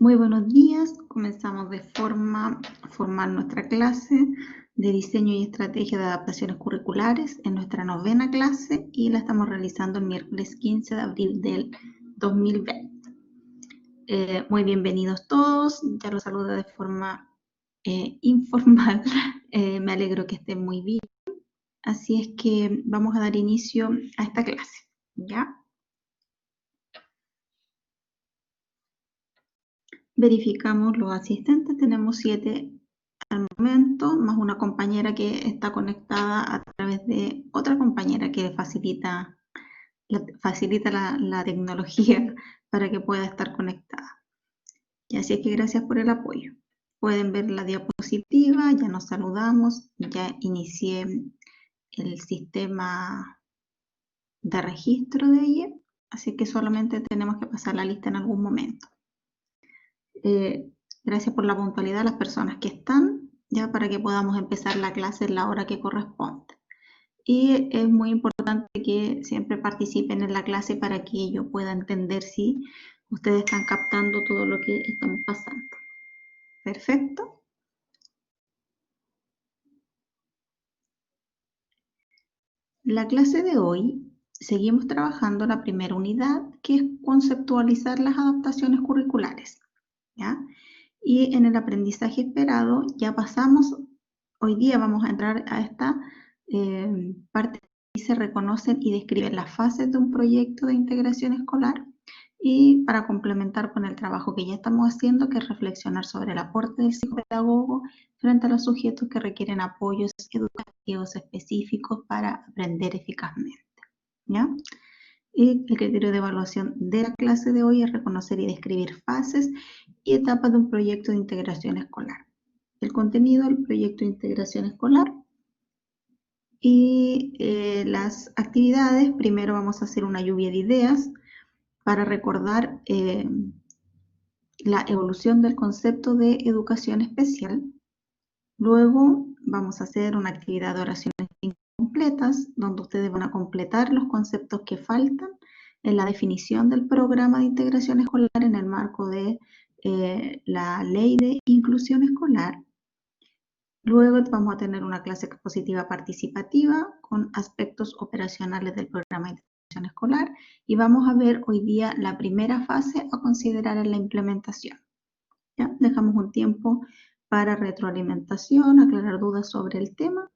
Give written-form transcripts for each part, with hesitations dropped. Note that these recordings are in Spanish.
Muy buenos días, comenzamos de forma formal nuestra clase de diseño y estrategia de adaptaciones curriculares en nuestra 9ª clase y la estamos realizando el miércoles 15 de abril del 2020. Muy bienvenidos todos, ya los saludo de forma informal, me alegro que estén muy bien, así es que vamos a dar inicio a esta clase, ¿ya? Verificamos los asistentes, tenemos 7 al momento, más una compañera que está conectada a través de otra compañera que facilita la tecnología para que pueda estar conectada. Y así es que gracias por el apoyo. Pueden ver la diapositiva, ya nos saludamos, ya inicié el sistema de registro de ella, así que solamente tenemos que pasar la lista en algún momento. Gracias por la puntualidad a las personas que están, ya para que podamos empezar la clase en la hora que corresponde. Y es muy importante que siempre participen en la clase para que yo pueda entender si ustedes están captando todo lo que estamos pasando. Perfecto. La clase de hoy seguimos trabajando la primera unidad, que es conceptualizar las adaptaciones curriculares, ¿ya? Y en el aprendizaje esperado ya pasamos, hoy día vamos a entrar a esta parte que se reconocen y describen las fases de un proyecto de integración escolar y para complementar con el trabajo que ya estamos haciendo, que es reflexionar sobre el aporte del psicopedagogo frente a los sujetos que requieren apoyos educativos específicos para aprender eficazmente, ¿ya? Y el criterio de evaluación de la clase de hoy es reconocer y describir fases y etapas de un proyecto de integración escolar. El contenido del proyecto de integración escolar y las actividades. Primero vamos a hacer una lluvia de ideas para recordar la evolución del concepto de educación especial. Luego vamos a hacer una actividad de oraciones incompletas, donde ustedes van a completar los conceptos que faltan en la definición del programa de integración escolar en el marco de la ley de inclusión escolar. Luego vamos a tener una clase expositiva participativa con aspectos operacionales del programa de integración escolar y vamos a ver hoy día la primera fase a considerar en la implementación. ¿Ya? Dejamos un tiempo para retroalimentación, aclarar dudas sobre el tema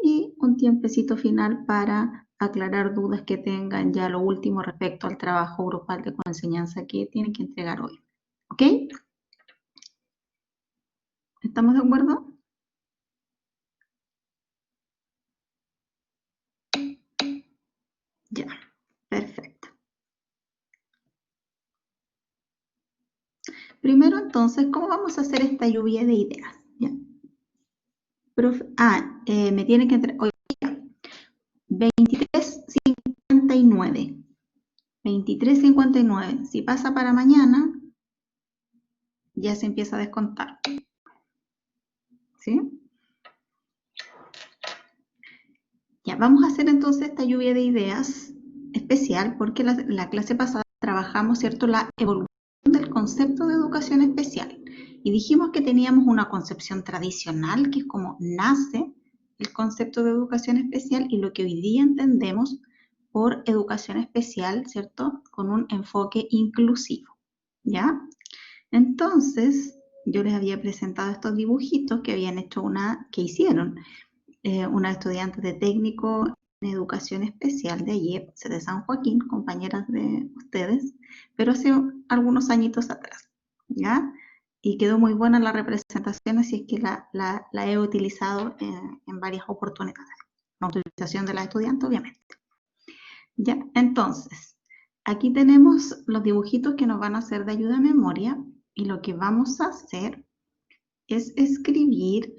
y un tiempecito final para aclarar dudas que tengan ya lo último respecto al trabajo grupal de coenseñanza que tienen que entregar hoy. ¿Ok? ¿Estamos de acuerdo? Ya, perfecto. Primero entonces, ¿cómo vamos a hacer esta lluvia de ideas? ¿Ya? Me tiene que entrar hoy día 23:59. 23:59. Si pasa para mañana, ya se empieza a descontar. ¿Sí? Ya, vamos a hacer entonces esta lluvia de ideas especial porque la clase pasada trabajamos, ¿cierto?, la evolución del concepto de educación especial. Y dijimos que teníamos una concepción tradicional, que es como nace el concepto de educación especial y lo que hoy día entendemos por educación especial, ¿cierto?, con un enfoque inclusivo, ¿ya? Entonces, yo les había presentado estos dibujitos que habían hecho que hicieron una estudiante de técnico en educación especial de IEP de San Joaquín, compañeras de ustedes, pero hace algunos añitos atrás, ¿ya? Y quedó muy buena la representación, así es que la he utilizado en varias oportunidades. La utilización de la estudiante, obviamente. ¿Ya? Entonces, aquí tenemos los dibujitos que nos van a hacer de ayuda a memoria y lo que vamos a hacer es escribir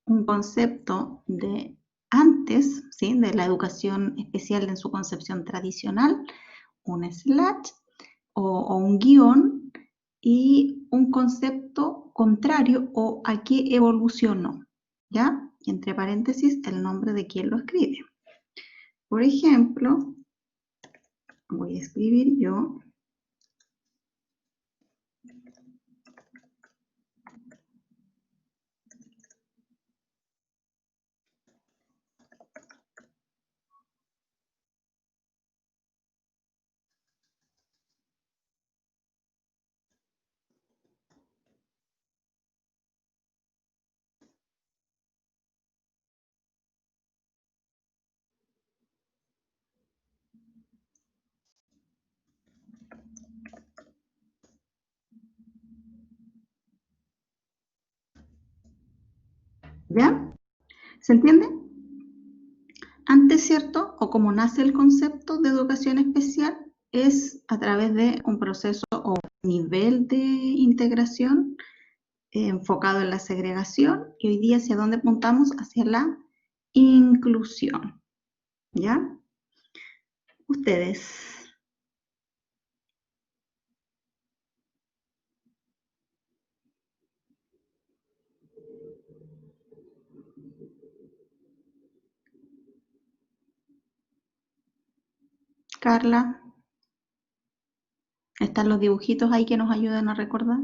un concepto de antes, ¿sí?, de la educación especial en su concepción tradicional, un slash o un guión y un concepto contrario o a qué evolucionó, ¿ya? Y entre paréntesis el nombre de quien lo escribe. Por ejemplo, voy a escribir yo ¿Ya? ¿Se entiende? Antes, ¿cierto? O como nace el concepto de educación especial, es a través de un proceso o un nivel de integración enfocado en la segregación y hoy día hacia dónde apuntamos hacia la inclusión. ¿Ya? Ustedes. Carla, ¿están los dibujitos ahí que nos ayudan a recordar?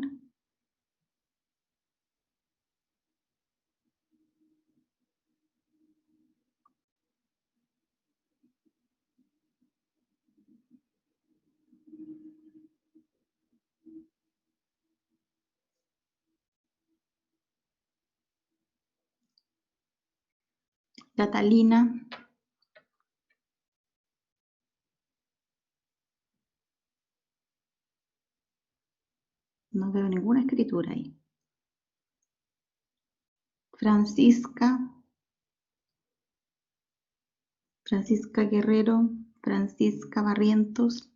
Catalina, no veo ninguna escritura ahí. Francisca, Francisca Guerrero, Francisca Barrientos.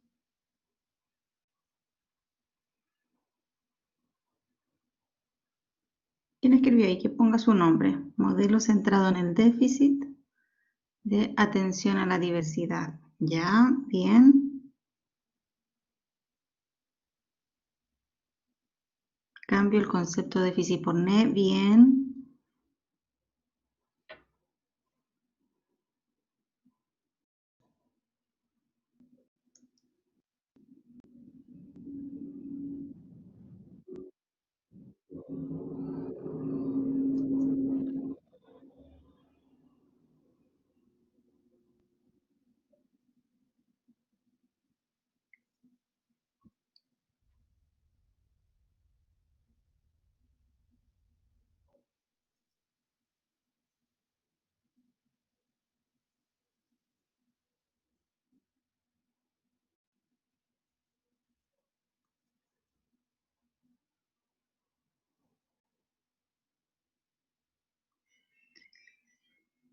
¿Quién escribió ahí? Que ponga su nombre. Modelo centrado en el déficit de atención a la diversidad. Ya, bien. Cambio el concepto de déficit por NE. Bien.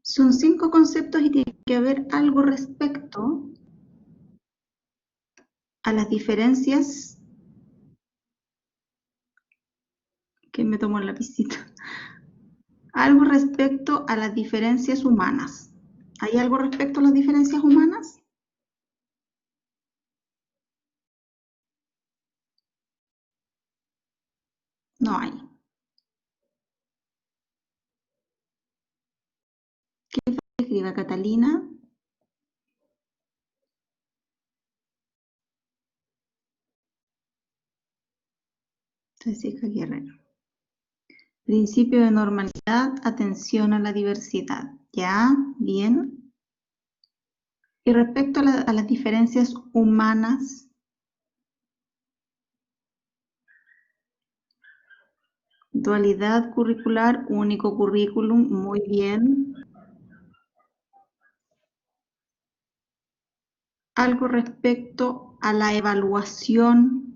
Son 5 conceptos y tiene que haber algo respecto a las diferencias que me tomó el lapicito. Algo respecto a las diferencias humanas. ¿Hay algo respecto a las diferencias humanas? No hay. Escriba Catalina. Francisca Guerrero. Principio de normalidad, atención a la diversidad. Ya, bien. Y respecto a las diferencias humanas, dualidad curricular, único currículum, muy bien. Algo respecto a la evaluación,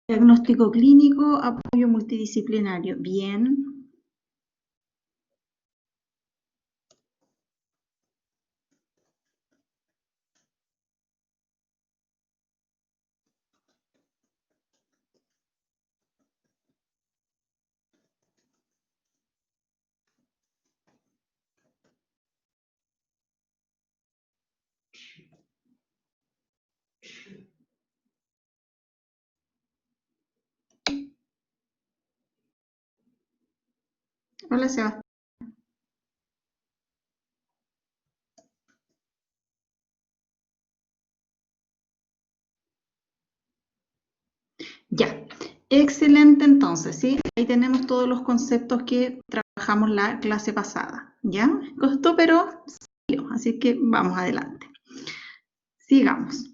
Diagnóstico clínico, apoyo multidisciplinario. Bien. Hola, Sebastián. Ya. Excelente, entonces, ¿sí? Ahí tenemos todos los conceptos que trabajamos la clase pasada, ¿ya? Costó, pero salió, así que vamos adelante. Sigamos.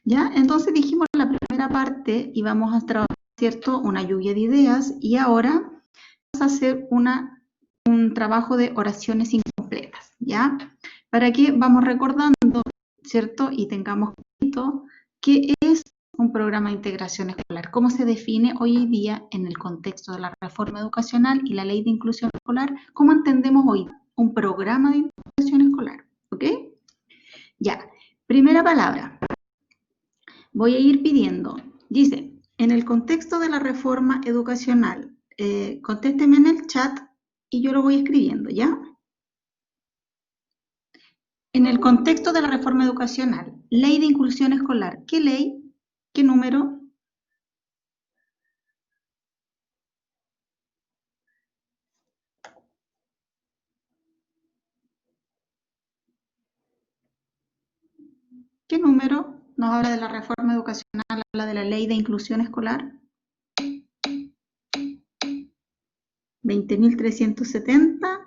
¿Ya? Entonces dijimos la primera parte y vamos a trabajar, ¿cierto? Una lluvia de ideas y ahora vamos a hacer un trabajo de oraciones incompletas, ¿ya? Para que vamos recordando, ¿cierto? Y tengamos claro qué es un programa de integración escolar, cómo se define hoy día en el contexto de la reforma educacional y la ley de inclusión escolar, cómo entendemos hoy un programa de integración escolar, ¿ok? Ya, primera palabra. Voy a ir pidiendo. Dice, en el contexto de la reforma educacional, contésteme en el chat y yo lo voy escribiendo, ¿ya? En el contexto de la reforma educacional, ley de inclusión escolar, ¿qué ley? ¿Qué número? ¿Qué número nos habla de la reforma educacional, habla de la ley de inclusión escolar? 20.370.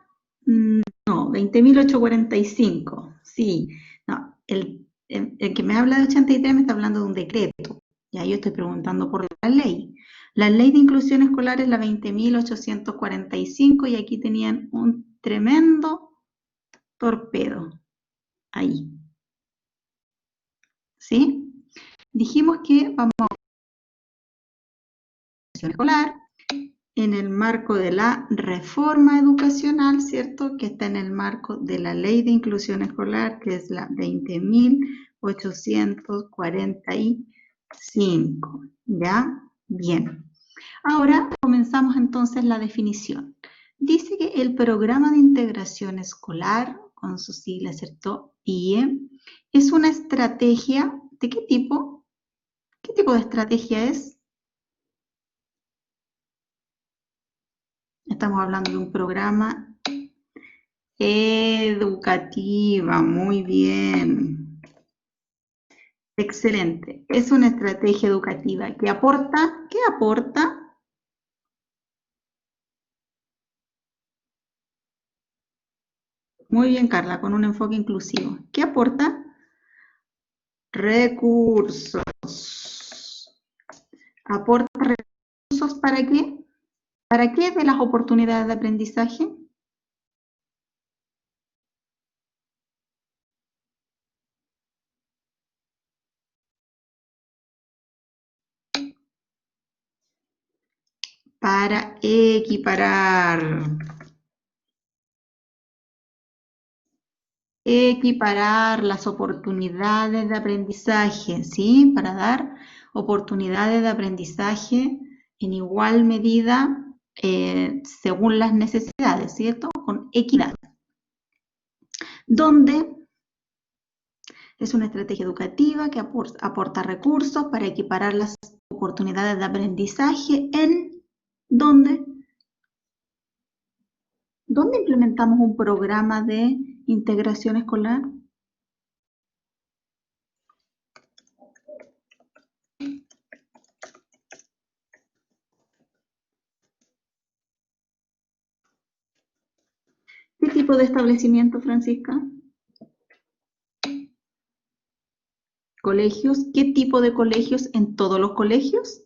No, 20.845. Sí, no, el que me habla de 83 me está hablando de un decreto. Ya yo estoy preguntando por la ley. La ley de inclusión escolar es la 20.845 y aquí tenían un tremendo torpedo. Ahí. ¿Sí? Dijimos que vamos a inclusión escolar en el marco de la reforma educacional, ¿cierto? Que está en el marco de la ley de inclusión escolar, que es la 20.845. ¿Ya? Bien. Ahora comenzamos entonces la definición. Dice que el programa de integración escolar, con sus siglas, ¿cierto? IE, es una estrategia, ¿de qué tipo? ¿Qué tipo de estrategia es? Estamos hablando de un programa educativa, muy bien. Excelente. Es una estrategia educativa que aporta, ¿qué aporta? Muy bien, Carla, con un enfoque inclusivo. ¿Qué aporta? Recursos. ¿Aporta recursos para qué? ¿Para qué de las oportunidades de aprendizaje? Para equiparar. Equiparar las oportunidades de aprendizaje, ¿sí? Para dar oportunidades de aprendizaje en igual medida según las necesidades, ¿cierto? Con equidad. Donde es una estrategia educativa que aporta recursos para equiparar las oportunidades de aprendizaje en donde ¿dónde implementamos un programa de integración escolar? ¿Qué tipo de establecimiento, Francisca? Colegios. ¿Qué tipo de colegios? ¿En todos los colegios?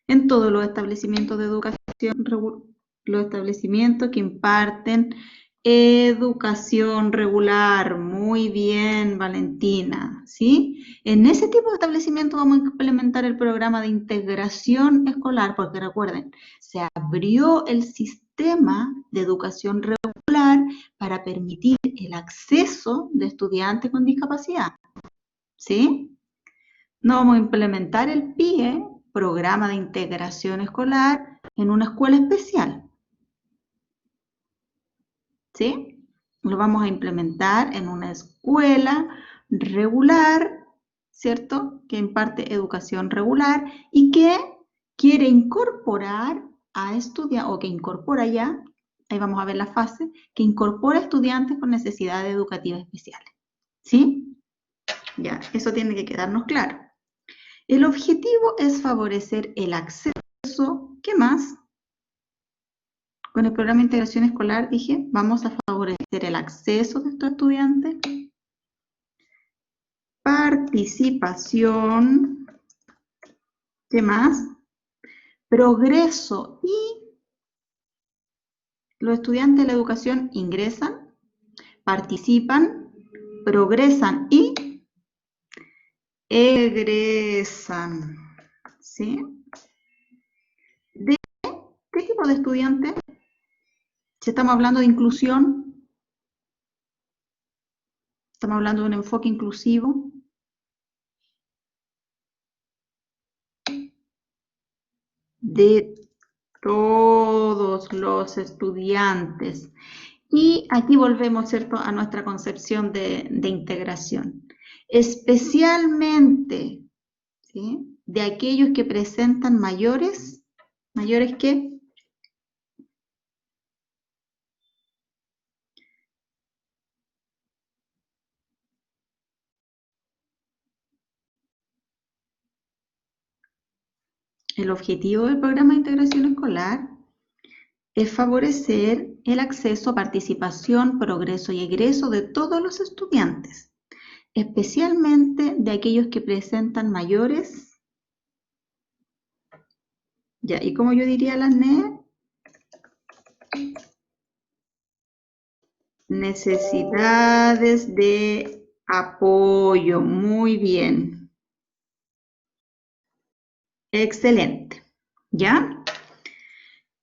En todos los establecimientos de educación, los establecimientos que imparten educación regular. Muy bien, Valentina, ¿sí? En ese tipo de establecimiento vamos a implementar el programa de integración escolar, porque recuerden, se abrió el sistema de educación regular para permitir el acceso de estudiantes con discapacidad, ¿sí? No vamos a implementar el PIE, programa de integración escolar, en una escuela especial, ¿sí? Lo vamos a implementar en una escuela regular, ¿cierto? Que imparte educación regular y que quiere incorporar a estudiantes, o que incorpora ya, ahí vamos a ver la fase, que incorpora estudiantes con necesidades educativas especiales, ¿sí? Ya, eso tiene que quedarnos claro. El objetivo es favorecer el acceso, ¿qué más? Con el programa de integración escolar dije, vamos a favorecer el acceso de estos estudiantes, participación, ¿qué más? Progreso, y los estudiantes de la educación ingresan, participan, progresan y egresan, ¿sí? ¿De qué tipo de estudiantes? Si estamos hablando de inclusión, estamos hablando de un enfoque inclusivo, de todos los estudiantes. Y aquí volvemos, ¿cierto?, a nuestra concepción de integración. Especialmente, ¿sí?, de aquellos que presentan mayores que el objetivo del programa de integración escolar es favorecer el acceso, participación, progreso y egreso de todos los estudiantes, especialmente de aquellos que presentan mayores, ya, y como yo diría las necesidades de apoyo. Muy bien. Excelente. ¿Ya?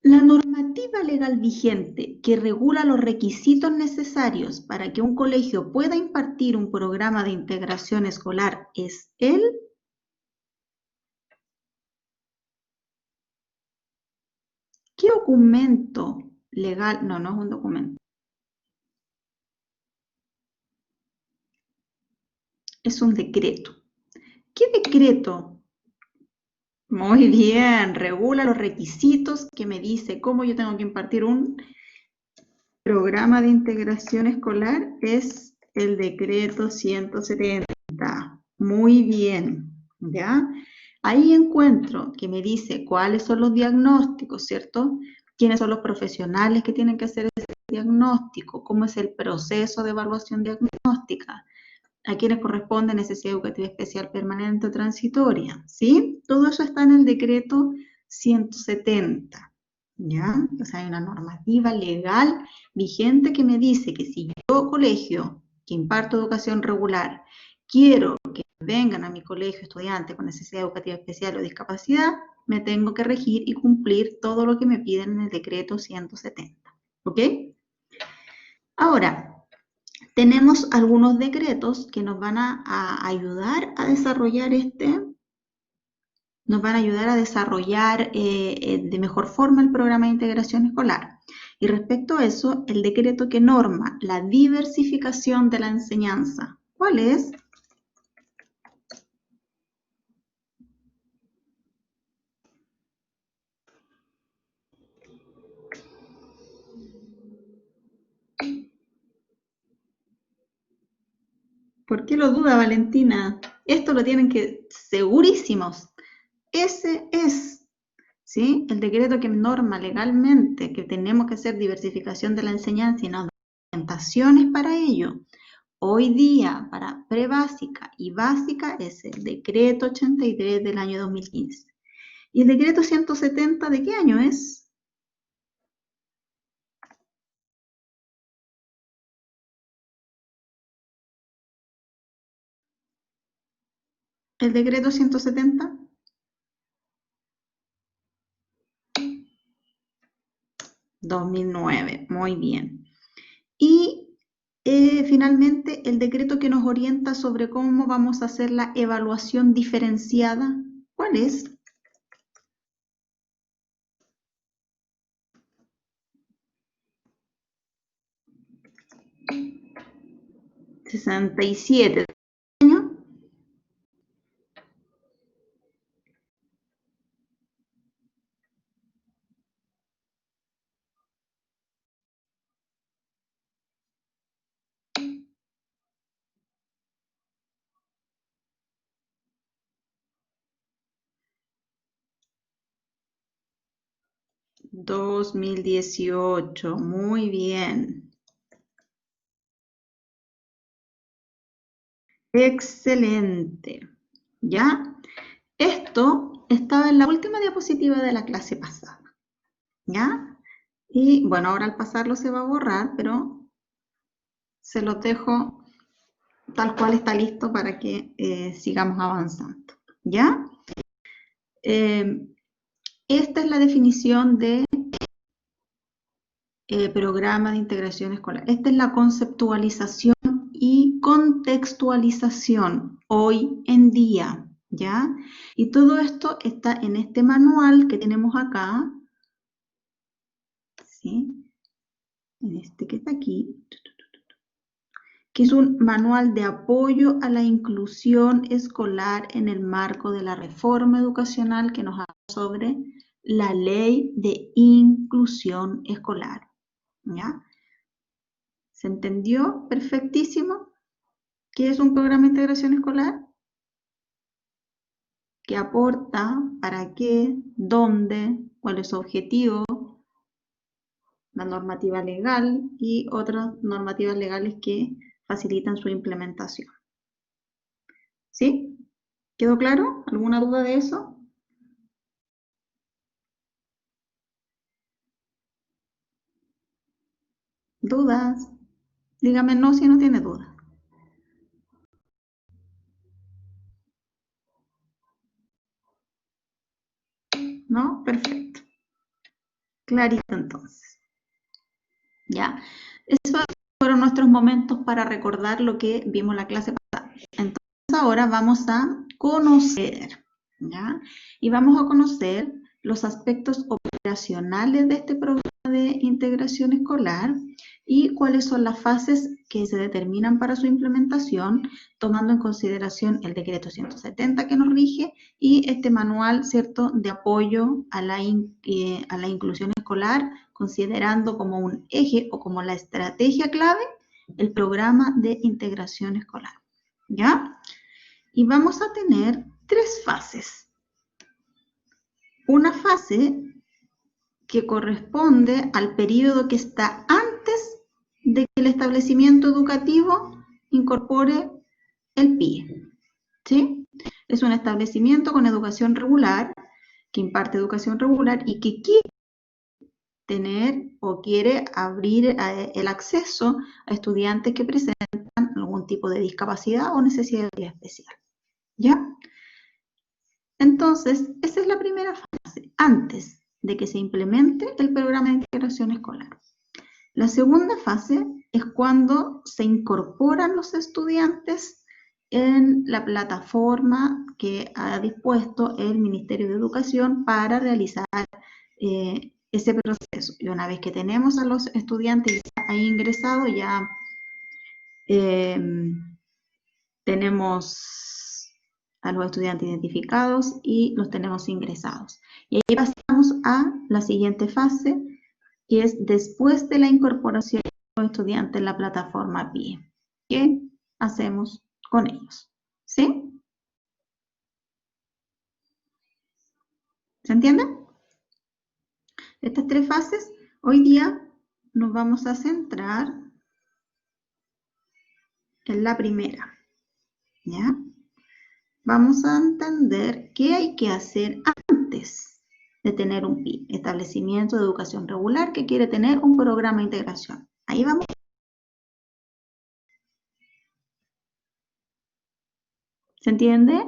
La normativa legal vigente que regula los requisitos necesarios para que un colegio pueda impartir un programa de integración escolar es el... ¿Qué documento legal? No, no es un documento. Es un decreto. ¿Qué decreto? Muy bien, regula los requisitos que me dice cómo yo tengo que impartir un programa de integración escolar. Es el decreto 170. Muy bien, ¿ya? Ahí encuentro que me dice cuáles son los diagnósticos, ¿cierto? ¿Quiénes son los profesionales que tienen que hacer ese diagnóstico? ¿Cómo es el proceso de evaluación diagnóstica? ¿A quiénes corresponde necesidad educativa especial permanente o transitoria? ¿Sí? Todo eso está en el decreto 170. ¿Ya? O sea, hay una normativa legal vigente que me dice que si yo, colegio que imparto educación regular, quiero que vengan a mi colegio estudiantes con necesidad educativa especial o discapacidad, me tengo que regir y cumplir todo lo que me piden en el decreto 170. ¿Ok? Ahora, tenemos algunos decretos que nos van a ayudar a desarrollar de mejor forma el programa de integración escolar. Y respecto a eso, el decreto que norma la diversificación de la enseñanza, ¿cuál es? ¿Por qué lo duda, Valentina? Esto lo tienen que segurísimos. Ese es, ¿sí?, el decreto que norma legalmente que tenemos que hacer diversificación de la enseñanza y nos da orientaciones para ello. Hoy día, para prebásica y básica, es el decreto 83 del año 2015. ¿Y el decreto 170 de qué año es? el decreto 170. (2009), muy bien. Y finalmente, el decreto que nos orienta sobre cómo vamos a hacer la evaluación diferenciada, ¿cuál es? 67. 2018, muy bien. Excelente. ¿Ya? Esto estaba en la última diapositiva de la clase pasada. ¿Ya? Y bueno, ahora al pasarlo se va a borrar, pero se los dejo tal cual está listo para que sigamos avanzando. ¿Ya? Esta es la definición de programa de integración escolar. Esta es la conceptualización y contextualización hoy en día, ¿ya? Y todo esto está en este manual que tenemos acá, ¿sí? En este que está aquí, que es un manual de apoyo a la inclusión escolar en el marco de la reforma educacional que nos habla sobre la ley de inclusión escolar, ¿ya? ¿Se entendió? Perfectísimo. ¿Qué es un programa de integración escolar? ¿Qué aporta? ¿Para qué? ¿Dónde? ¿Cuál es su objetivo? La normativa legal y otras normativas legales que facilitan su implementación. ¿Sí? ¿Quedó claro? ¿Alguna duda de eso? ¿Dudas? Dígame no si no tiene dudas. ¿No? Perfecto. Clarito entonces. ¿Ya? Esos fueron nuestros momentos para recordar lo que vimos la clase pasada. Entonces ahora vamos a conocer, ¿ya? Y vamos a conocer los aspectos operacionales de este programa de integración escolar y cuáles son las fases que se determinan para su implementación, tomando en consideración el decreto 170 que nos rige y este manual, ¿cierto?, de apoyo a la inclusión escolar, considerando como un eje o como la estrategia clave el programa de integración escolar, ¿ya? Y vamos a tener tres fases. Una fase que corresponde al periodo que está antes de que el establecimiento educativo incorpore el PIE, ¿sí? Es un establecimiento con educación regular, que imparte educación regular y que quiere tener o quiere abrir el acceso a estudiantes que presentan algún tipo de discapacidad o necesidad especial, ¿ya? Entonces, esa es la primera fase, antes de que se implemente el programa de integración escolar. La segunda fase es cuando se incorporan los estudiantes en la plataforma que ha dispuesto el Ministerio de Educación para realizar ese proceso. Y una vez que tenemos a los estudiantes ahí ingresados, ya tenemos a los estudiantes identificados y los tenemos ingresados. Y ahí pasamos a la siguiente fase, que es después de la incorporación de los estudiantes en la plataforma PIE. ¿Qué hacemos con ellos? ¿Sí? ¿Se entiende? Estas tres fases, hoy día nos vamos a centrar en la primera, ¿ya? Vamos a entender qué hay que hacer antes de tener un PIE, establecimiento de educación regular que quiere tener un programa de integración. Ahí vamos. ¿Se entiende?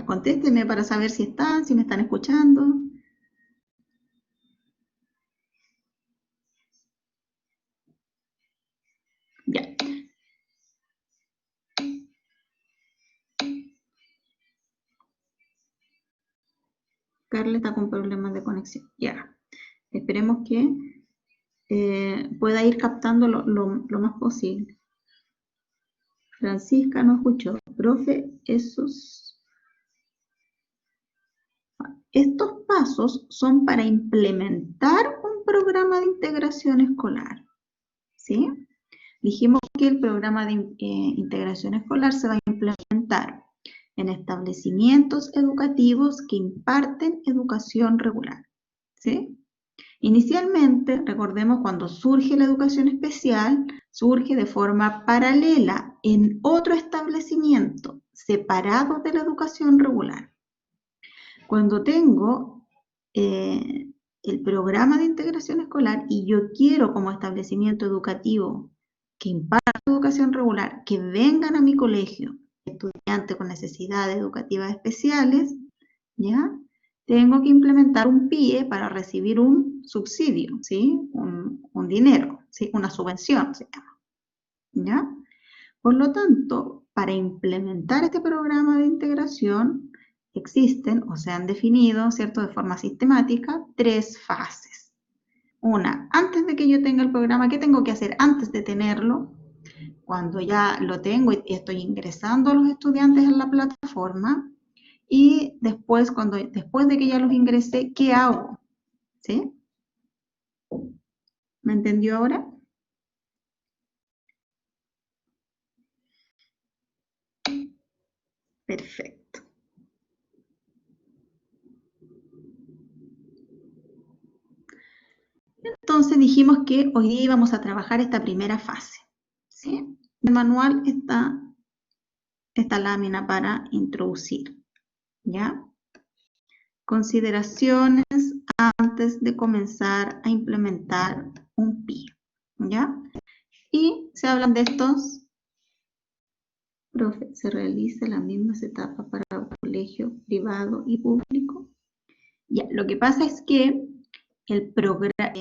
Ya, contéstenme para saber si me están escuchando. Ya. Carla está con problemas de conexión. Ya. Esperemos que pueda ir captando lo más posible. Francisca no escuchó. Profe, estos pasos son para implementar un programa de integración escolar. ¿Sí? Dijimos que el programa de integración escolar se va a implementar en establecimientos educativos que imparten educación regular. ¿Sí? Inicialmente, recordemos, cuando surge la educación especial, surge de forma paralela en otro establecimiento separado de la educación regular. Cuando tengo el programa de integración escolar y yo quiero como establecimiento educativo que imparta educación regular, que vengan a mi colegio estudiantes con necesidades educativas especiales, ¿ya? Tengo que implementar un PIE para recibir un subsidio, ¿sí? Un dinero, ¿sí? Una subvención se llama, ¿ya? Por lo tanto, para implementar este programa de integración existen o se han definido, ¿cierto?, de forma sistemática, 3 fases. Una, antes de que yo tenga el programa, ¿qué tengo que hacer antes de tenerlo? Cuando ya lo tengo y estoy ingresando a los estudiantes en la plataforma, y después de que ya los ingresé, ¿qué hago? ¿Sí? ¿Me entendió ahora? Perfecto. Entonces dijimos que hoy día íbamos a trabajar esta primera fase. ¿Sí? En el manual está esta lámina para introducir. ¿Ya? Consideraciones antes de comenzar a implementar un PIE. ¿Ya? Y se hablan de estos. Profe, ¿se realiza las mismas etapas para colegio privado y público? Ya, lo que pasa es que el programa,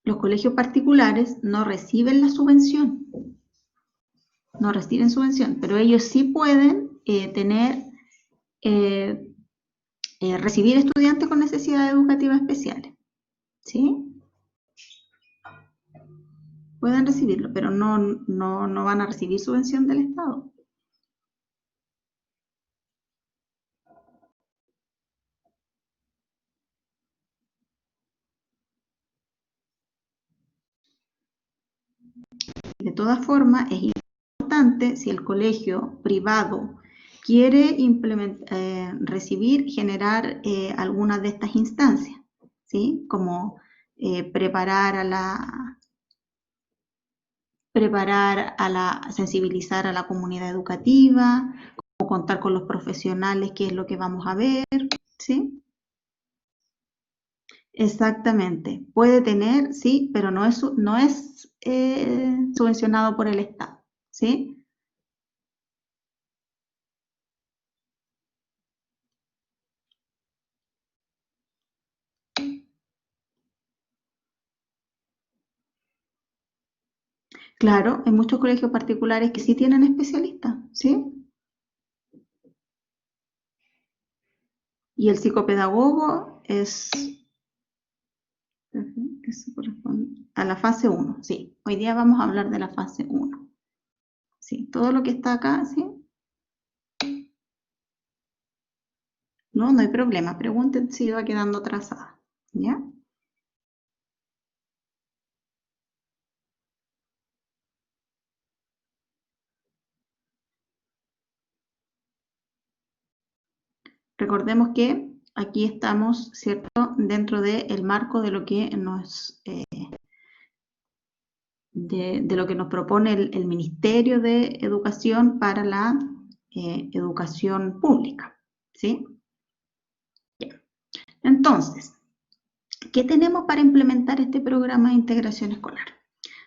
los colegios particulares no reciben la subvención, pero ellos sí pueden recibir estudiantes con necesidades educativas especiales, ¿sí? Pueden recibirlo, pero no van a recibir subvención del Estado. De todas formas, es importante, si el colegio privado quiere generar algunas de estas instancias, ¿sí? Como sensibilizar a la comunidad educativa, como contar con los profesionales, qué es lo que vamos a ver, ¿sí? Exactamente, puede tener, sí, pero no es subvencionado por el Estado, ¿sí? Claro, hay muchos colegios particulares que sí tienen especialistas, ¿sí? Y el psicopedagogo eso corresponde a la fase 1, sí. Hoy día vamos a hablar de la fase 1. Sí, todo lo que está acá, ¿sí? No hay problema. Pregunten si va quedando trazada, ¿ya? Recordemos que aquí estamos, ¿cierto?, dentro del marco de lo que de lo que nos propone el Ministerio de Educación para la educación pública, ¿sí? Bien. Entonces, ¿qué tenemos para implementar este programa de integración escolar?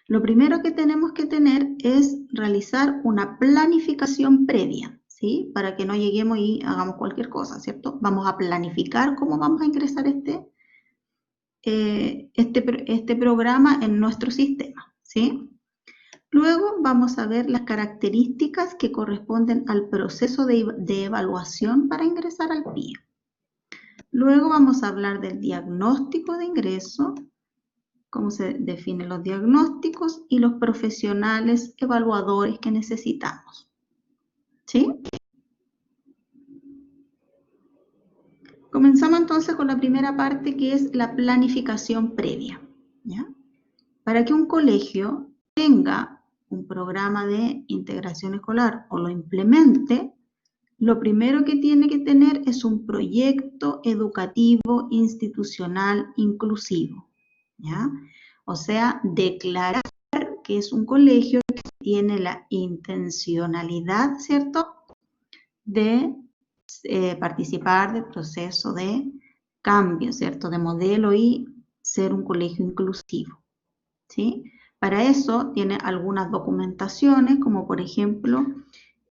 Lo primero que tenemos que tener es realizar una planificación previa, ¿sí? Para que no lleguemos y hagamos cualquier cosa, ¿cierto? Vamos a planificar cómo vamos a ingresar este programa en nuestro sistema, ¿sí? Luego vamos a ver las características que corresponden al proceso de evaluación para ingresar al PIE. Luego vamos a hablar del diagnóstico de ingreso, cómo se definen los diagnósticos y los profesionales evaluadores que necesitamos. ¿Sí? Comenzamos entonces con la primera parte, que es la planificación previa, ¿ya? Para que un colegio tenga un programa de integración escolar o lo implemente, lo primero que tiene que tener es un proyecto educativo institucional inclusivo, ¿ya? O sea, declarar que es un colegio que tiene la intencionalidad, ¿cierto?, de participar del proceso de cambio, ¿cierto?, de modelo y ser un colegio inclusivo, ¿sí? Para eso tiene algunas documentaciones, como por ejemplo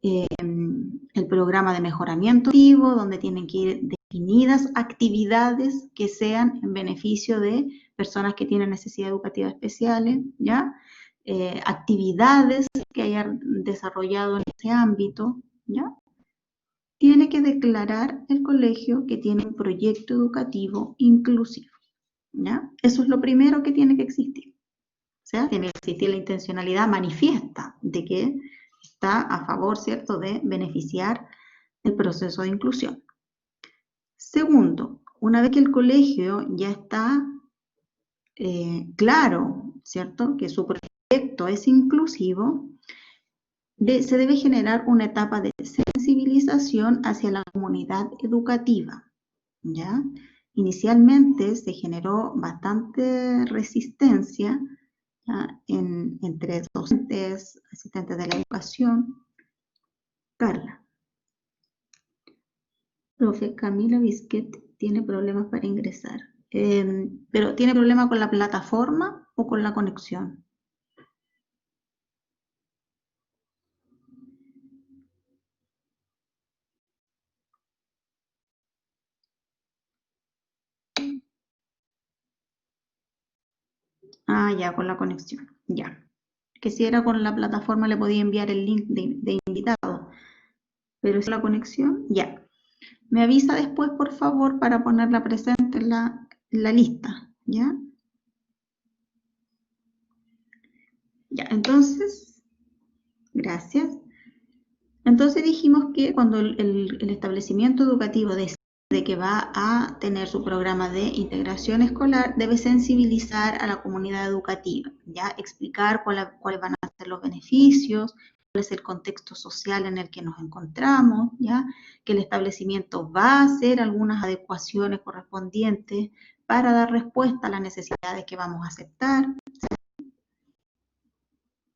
el programa de mejoramiento activo, donde tienen que ir definidas actividades que sean en beneficio de personas que tienen necesidades educativas especiales, ¿ya? Actividades que hayan desarrollado en ese ámbito, ¿ya? Tiene que declarar el colegio que tiene un proyecto educativo inclusivo, ¿ya? Eso es lo primero que tiene que existir. O sea, tiene que existir la intencionalidad manifiesta de que está a favor, ¿cierto?, de beneficiar el proceso de inclusión. Segundo, una vez que el colegio ya está claro, ¿cierto?, que su proyecto es inclusivo, se debe generar una etapa de sensibilización hacia la comunidad educativa, ¿ya? Inicialmente se generó bastante resistencia, ¿ya?, entre docentes, asistentes de la educación. Carla. Profe, Camila Bisquet tiene problemas para ingresar. ¿Pero tiene problema con la plataforma o con la conexión? Ah, ya, con la conexión. Ya. Que si era con la plataforma le podía enviar el link de invitado. Pero si la conexión, ya. Me avisa después, por favor, para ponerla presente en la lista, ¿ya? Ya, entonces, gracias. Entonces dijimos que cuando el establecimiento educativo decide que va a tener su programa de integración escolar, debe sensibilizar a la comunidad educativa, ¿ya? Explicar cuáles van a ser los beneficios, cuál es el contexto social en el que nos encontramos, ¿ya? Que el establecimiento va a hacer algunas adecuaciones correspondientes para dar respuesta a las necesidades que vamos a aceptar.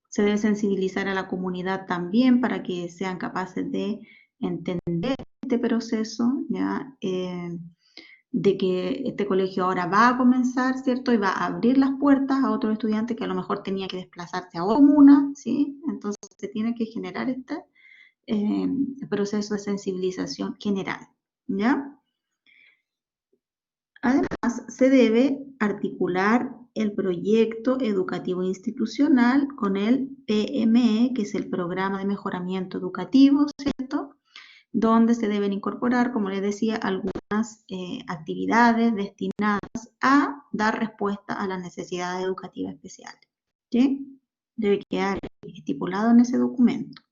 Se debe sensibilizar a la comunidad también para que sean capaces de entender este proceso, ¿ya? De que este colegio ahora va a comenzar, ¿cierto? Y va a abrir las puertas a otros estudiantes que a lo mejor tenía que desplazarse a otra comuna, ¿sí? Entonces se tiene que generar este proceso de sensibilización general, ¿ya? Además, se debe articular el proyecto educativo institucional con el PME, que es el Programa de Mejoramiento Educativo, ¿cierto?, donde se deben incorporar, como les decía, algunas actividades destinadas a dar respuesta a las necesidades educativas especiales, ¿sí? Debe quedar estipulado en ese documento.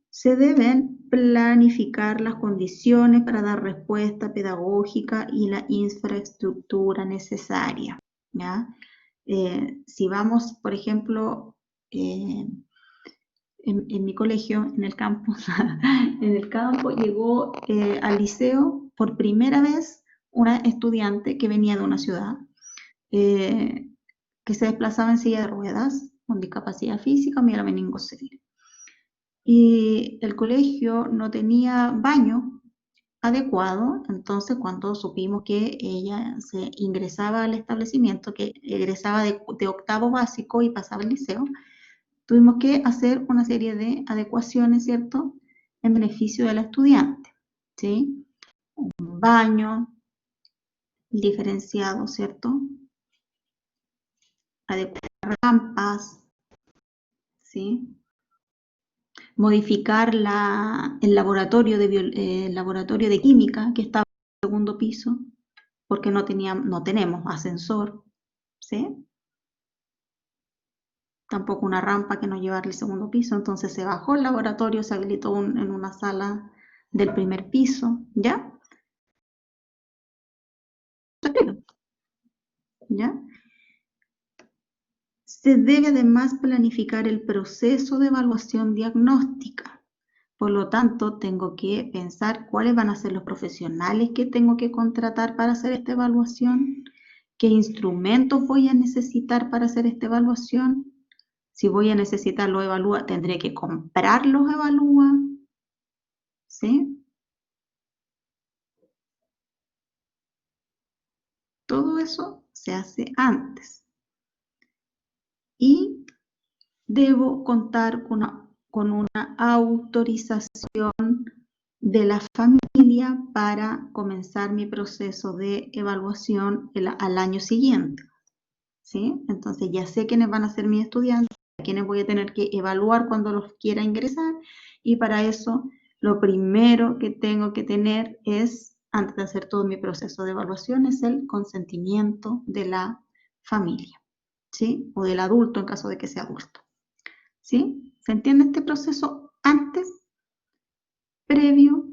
Se deben planificar las condiciones para dar respuesta pedagógica y la infraestructura necesaria, ¿ya? Si vamos, por ejemplo, en mi colegio, en el campus, en el campo, llegó al liceo por primera vez una estudiante que venía de una ciudad, que se desplazaba en silla de ruedas, con discapacidad física, mielomeningocele. Y el colegio no tenía baño adecuado. Entonces, cuando supimos que ella se ingresaba al establecimiento, que egresaba de octavo básico y pasaba al liceo, tuvimos que hacer una serie de adecuaciones, ¿cierto?, en beneficio de la estudiante, ¿sí? Un baño diferenciado, ¿cierto? Adecuar rampas, ¿sí? Modificar el laboratorio de química que estaba en el segundo piso, porque no tenemos ascensor, ¿sí? Tampoco una rampa que nos llevara al segundo piso, entonces se bajó el laboratorio, se habilitó en una sala del primer piso, ¿ya? ¿Ya? Se debe además planificar el proceso de evaluación diagnóstica. Por lo tanto, tengo que pensar cuáles van a ser los profesionales que tengo que contratar para hacer esta evaluación, qué instrumentos voy a necesitar para hacer esta evaluación. Si voy a necesitar los evalúa, tendré que comprar los evalúa, ¿sí? Todo eso se hace antes. Y debo contar con una autorización de la familia para comenzar mi proceso de evaluación al año siguiente, ¿sí? Entonces ya sé quiénes van a ser mis estudiantes, a quiénes voy a tener que evaluar cuando los quiera ingresar, y para eso lo primero que tengo que tener es, antes de hacer todo mi proceso de evaluación, es el consentimiento de la familia, ¿sí? O del adulto en caso de que sea adulto, ¿sí? ¿Se entiende este proceso antes, previo?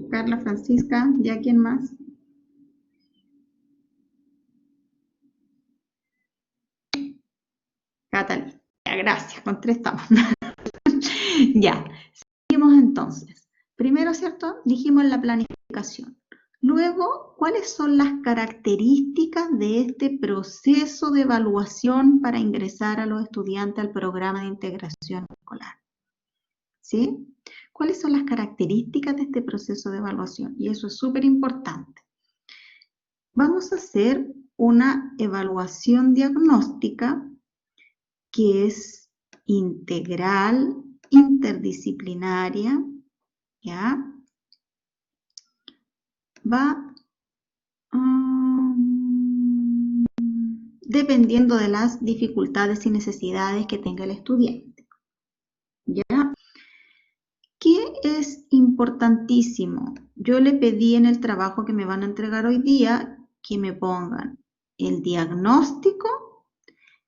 Carla, Francisca, ¿ya quién más? Catalina. Ya, gracias, con 3 estamos. Ya, seguimos entonces. Primero, ¿cierto? Dijimos la planificación. Luego, ¿cuáles son las características de este proceso de evaluación para ingresar a los estudiantes al programa de integración escolar? ¿Sí? ¿Cuáles son las características de este proceso de evaluación? Y eso es súper importante. Vamos a hacer una evaluación diagnóstica que es integral, interdisciplinaria, ¿ya? Va dependiendo de las dificultades y necesidades que tenga el estudiante, ¿ya? ¿Qué es importantísimo? Yo le pedí en el trabajo que me van a entregar hoy día que me pongan el diagnóstico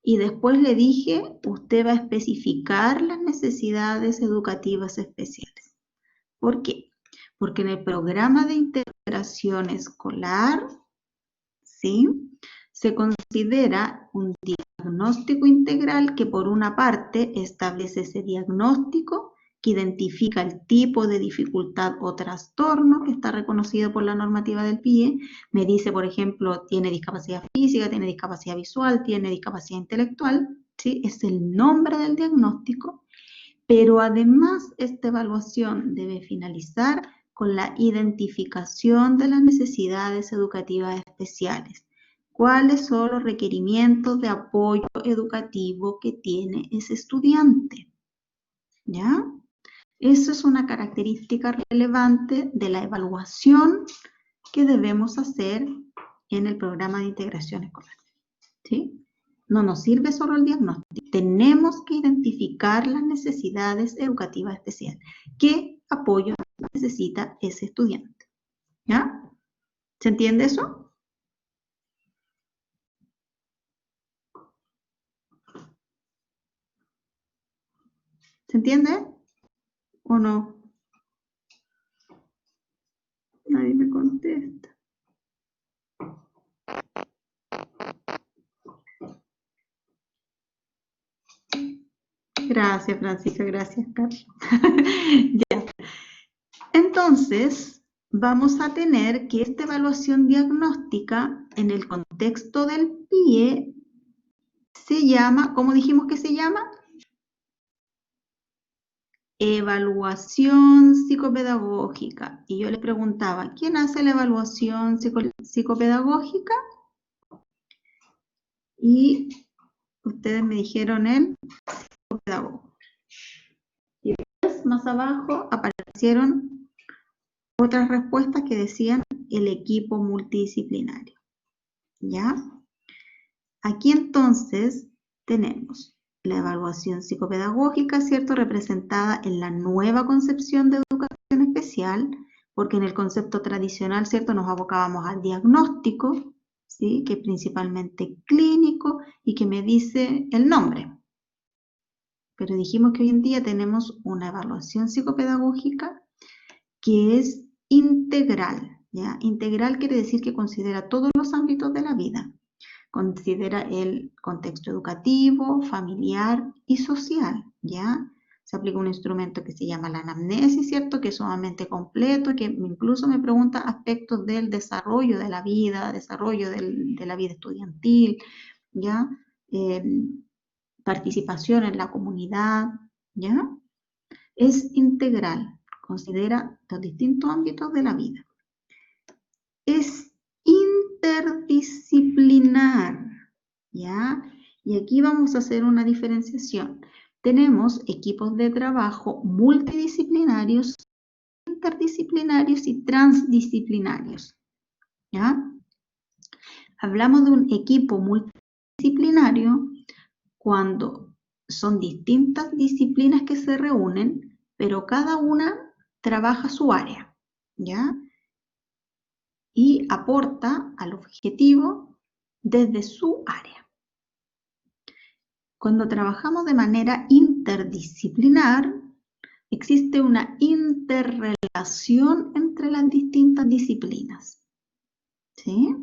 y después le dije, usted va a especificar las necesidades educativas especiales. ¿Por qué? Porque en el programa de integración escolar, ¿sí?, se considera un diagnóstico integral que por una parte establece ese diagnóstico que identifica el tipo de dificultad o trastorno que está reconocido por la normativa del PIE. Me dice, por ejemplo, tiene discapacidad física, tiene discapacidad visual, tiene discapacidad intelectual, ¿sí? Es el nombre del diagnóstico, pero además esta evaluación debe finalizar con la identificación de las necesidades educativas especiales. ¿Cuáles son los requerimientos de apoyo educativo que tiene ese estudiante? ¿Ya? Eso es una característica relevante de la evaluación que debemos hacer en el programa de integración escolar, ¿sí? No nos sirve solo el diagnóstico, tenemos que identificar las necesidades educativas especiales. ¿Qué apoyo necesita ese estudiante? ¿Ya? ¿Se entiende eso? ¿Se entiende? ¿O no? Nadie me contesta. Gracias, Francisca, gracias, Carlos. Ya. Entonces, vamos a tener que esta evaluación diagnóstica en el contexto del PIE se llama, ¿cómo dijimos que se llama? Evaluación psicopedagógica. Y yo le preguntaba, ¿quién hace la evaluación psicopedagógica? Y ustedes me dijeron el psicopedagogo. Y después, más abajo, aparecieron otras respuestas que decían el equipo multidisciplinario. ¿Ya? Aquí entonces tenemos la evaluación psicopedagógica, ¿cierto? Representada en la nueva concepción de educación especial, porque en el concepto tradicional, ¿cierto? Nos abocábamos al diagnóstico, ¿sí? Que es principalmente clínico y que me dice el nombre. Pero dijimos que hoy en día tenemos una evaluación psicopedagógica que es integral, ¿ya? Integral quiere decir que considera todos los ámbitos de la vida. Considera el contexto educativo, familiar y social, ¿ya? Se aplica un instrumento que se llama la anamnesis, ¿cierto? Que es sumamente completo, que incluso me pregunta aspectos del desarrollo de la vida, desarrollo de la vida estudiantil, ¿ya? Participación en la comunidad, ¿ya? Es integral, considera los distintos ámbitos de la vida. Es interdisciplinar, ¿ya? Y aquí vamos a hacer una diferenciación. Tenemos equipos de trabajo multidisciplinarios, interdisciplinarios y transdisciplinarios, ¿ya? Hablamos de un equipo multidisciplinario cuando son distintas disciplinas que se reúnen, pero cada una trabaja su área, ¿ya? Y aporta al objetivo desde su área. Cuando trabajamos de manera interdisciplinar, existe una interrelación entre las distintas disciplinas, ¿sí?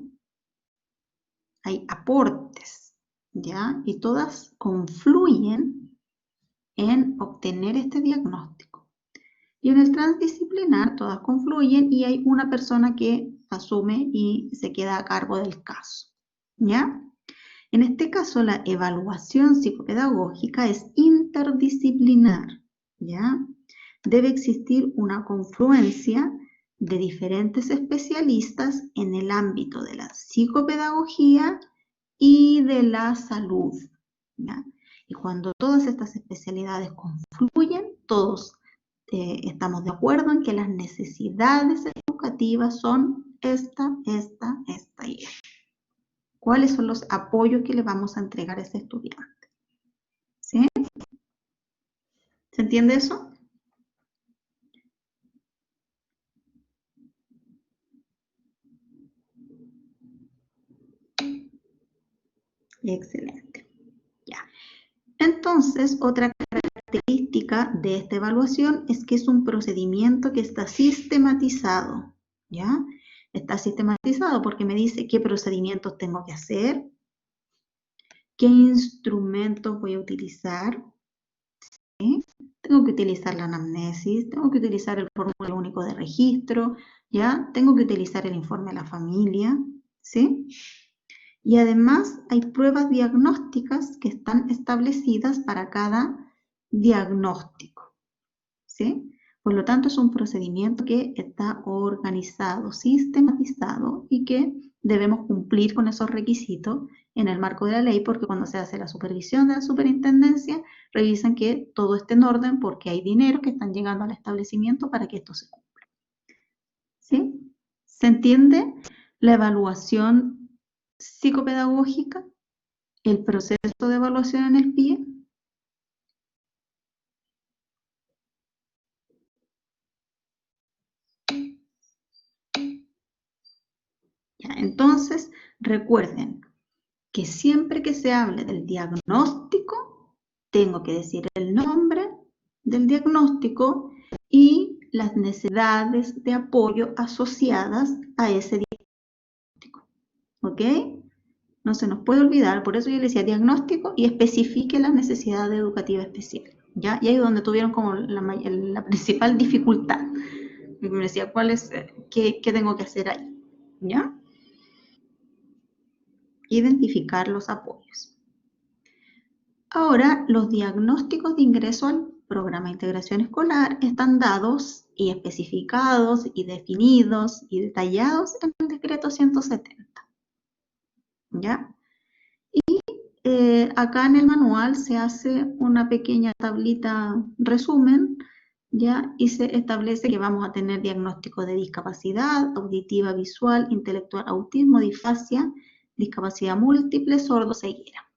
Hay aportes, ¿ya? Y todas confluyen en obtener este diagnóstico. Y en el transdisciplinar todas confluyen y hay una persona que asume y se queda a cargo del caso, ¿ya? En este caso, la evaluación psicopedagógica es interdisciplinar, ¿ya? Debe existir una confluencia de diferentes especialistas en el ámbito de la psicopedagogía y de la salud, ¿ya? Y cuando todas estas especialidades confluyen, todos estamos de acuerdo en que las necesidades educativas son esta y esta. ¿Cuáles son los apoyos que le vamos a entregar a ese estudiante? ¿Sí? ¿Se entiende eso? Excelente. Ya. Entonces, otra característica de esta evaluación es que es un procedimiento que está sistematizado, ¿ya? Está sistematizado porque me dice qué procedimientos tengo que hacer, qué instrumentos voy a utilizar, ¿sí? Tengo que utilizar la anamnesis, tengo que utilizar el formulario único de registro, ¿ya? Tengo que utilizar el informe de la familia, ¿sí? Y además hay pruebas diagnósticas que están establecidas para cada diagnóstico, ¿sí? Por lo tanto, es un procedimiento que está organizado, sistematizado y que debemos cumplir con esos requisitos en el marco de la ley, porque cuando se hace la supervisión de la superintendencia, revisan que todo esté en orden porque hay dinero que están llegando al establecimiento para que esto se cumpla, ¿sí? ¿Se entiende la evaluación psicopedagógica, el proceso de evaluación en el PIE? Ya, entonces, recuerden que siempre que se hable del diagnóstico, tengo que decir el nombre del diagnóstico y las necesidades de apoyo asociadas a ese diagnóstico, ¿ok? No se nos puede olvidar, por eso yo le decía diagnóstico y especifique la necesidad educativa específica, ¿ya? Y ahí es donde tuvieron como la principal dificultad, Y me decía, qué tengo que hacer ahí? ¿Ya? Identificar los apoyos. Ahora, los diagnósticos de ingreso al programa de integración escolar están dados y especificados y definidos y detallados en el decreto 170. ¿Ya? Acá en el manual se hace una pequeña tablita resumen, ¿ya? Y se establece que vamos a tener diagnóstico de discapacidad auditiva, visual, intelectual, autismo, disfasia, discapacidad múltiple, sordo, ceguera.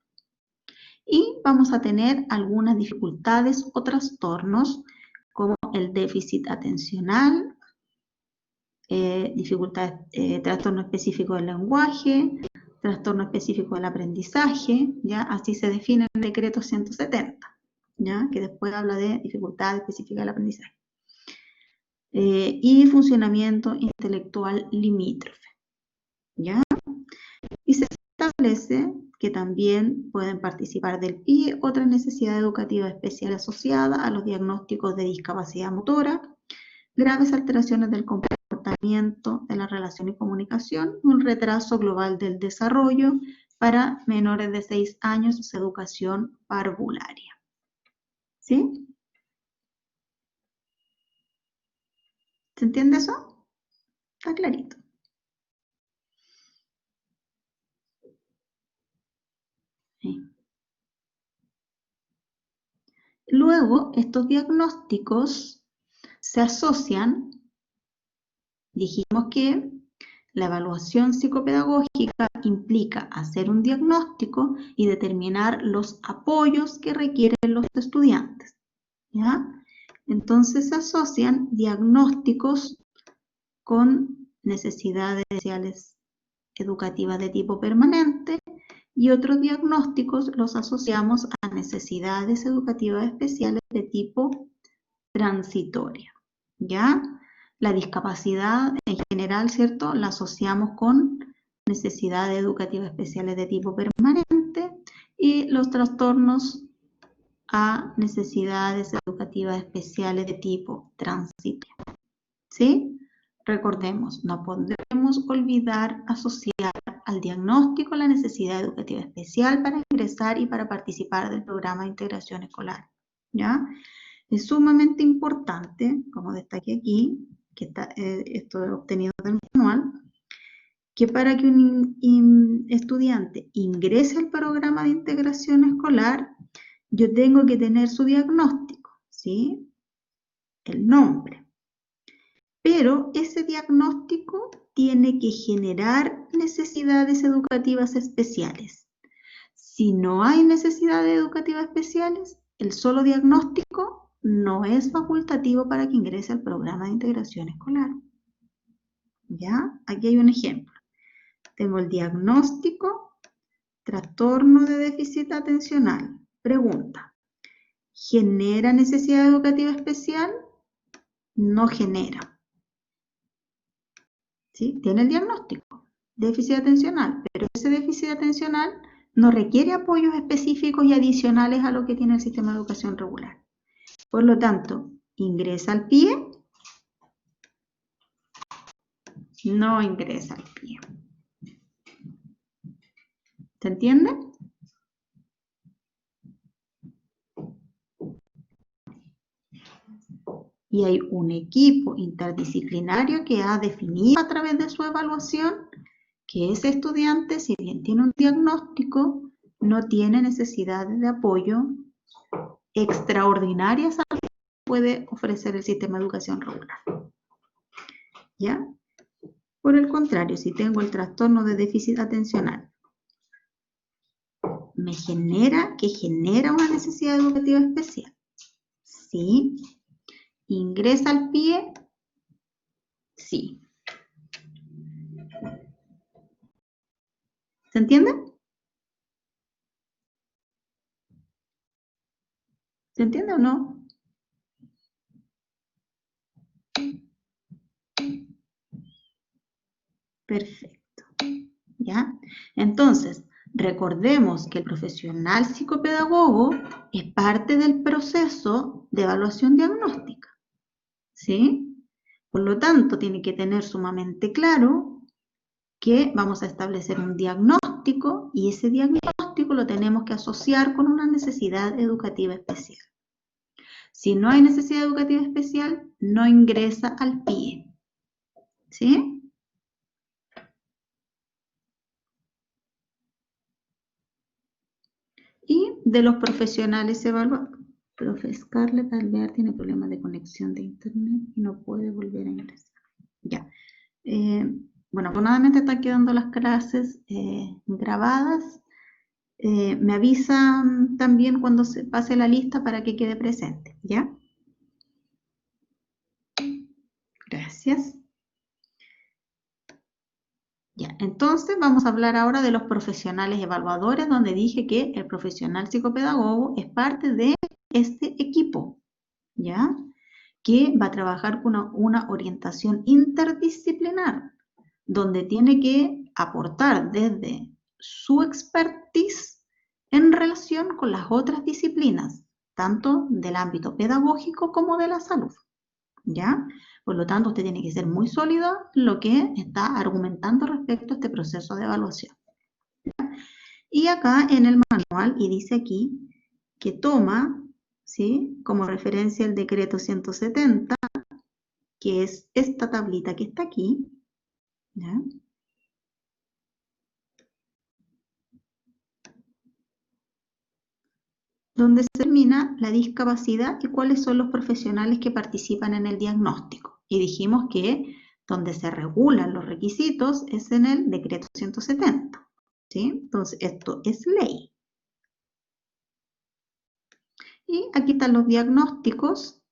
Y vamos a tener algunas dificultades o trastornos como el déficit atencional, trastorno específico del lenguaje, trastorno específico del aprendizaje, ¿ya? Así se define en el decreto 170, ¿ya? Que después habla de dificultades específicas del aprendizaje. Y funcionamiento intelectual limítrofe, ¿ya? Y se establece que también pueden participar del PIE otras necesidades educativas especiales asociadas a los diagnósticos de discapacidad motora, graves alteraciones del comportamiento, de la relación y comunicación, un retraso global del desarrollo para menores de 6 años, educación parvularia. ¿Sí? ¿Se entiende eso? Está clarito. Sí. Luego, estos diagnósticos se asocian, dijimos que la evaluación psicopedagógica implica hacer un diagnóstico y determinar los apoyos que requieren los estudiantes, ¿ya? Entonces se asocian diagnósticos con necesidades especiales educativas de tipo permanente y otros diagnósticos los asociamos a necesidades educativas especiales de tipo transitoria, ¿ya? La discapacidad en general, ¿cierto? La asociamos con necesidades educativas especiales de tipo permanente y los trastornos a necesidades educativas especiales de tipo transitorio, ¿sí? Recordemos, no podemos olvidar asociar al diagnóstico la necesidad educativa especial para ingresar y para participar del programa de integración escolar, ¿ya? Es sumamente importante, como destaqué aquí, que esto es obtenido del manual, que para que un estudiante ingrese al programa de integración escolar, yo tengo que tener su diagnóstico, ¿sí? El nombre. Pero ese diagnóstico tiene que generar necesidades educativas especiales. Si no hay necesidades educativas especiales, el solo diagnóstico no es facultativo para que ingrese al programa de integración escolar. ¿Ya? Aquí hay un ejemplo. Tengo el diagnóstico, trastorno de déficit atencional. Pregunta, ¿genera necesidad educativa especial? No genera. ¿Sí? Tiene el diagnóstico, déficit atencional, pero ese déficit atencional no requiere apoyos específicos y adicionales a lo que tiene el sistema de educación regular. Por lo tanto, ¿ingresa al PIE? No ingresa al PIE. ¿Se entiende? Y hay un equipo interdisciplinario que ha definido a través de su evaluación que ese estudiante, si bien tiene un diagnóstico, no tiene necesidades de apoyo extraordinarias a las que puede ofrecer el sistema de educación regular. ¿Ya? Por el contrario, si tengo el trastorno de déficit atencional, ¿me genera una necesidad educativa especial? Sí. ¿Ingresa al PIE? Sí. ¿Se entiende? ¿Se entiende o no? Perfecto. ¿Ya? Entonces, recordemos que el profesional psicopedagogo es parte del proceso de evaluación diagnóstica. ¿Sí? Por lo tanto, tiene que tener sumamente claro que vamos a establecer un diagnóstico y ese diagnóstico lo tenemos que asociar con una necesidad educativa especial. Si no hay necesidad educativa especial, no ingresa al PIE. ¿Sí? Y de los profesionales evaluados. Profe Scarlett Alvear tiene problemas de conexión de internet y no puede volver a ingresar. Ya. Bueno, afortunadamente están quedando las clases grabadas. Me avisan también cuando se pase la lista para que quede presente, ¿ya? Gracias. Ya, entonces vamos a hablar ahora de los profesionales evaluadores, donde dije que el profesional psicopedagogo es parte de este equipo, ¿ya? Que va a trabajar con una orientación interdisciplinar, donde tiene que aportar desde su expertise en relación con las otras disciplinas, tanto del ámbito pedagógico como de la salud, ¿ya? Por lo tanto, usted tiene que ser muy sólido en lo que está argumentando respecto a este proceso de evaluación. Y acá en el manual, y dice aquí, que toma, ¿sí?, como referencia el decreto 170, que es esta tablita que está aquí, ¿ya?, donde se determina la discapacidad y cuáles son los profesionales que participan en el diagnóstico. Y dijimos que donde se regulan los requisitos es en el decreto 170, ¿sí? Entonces, esto es ley. Y aquí están los diagnósticos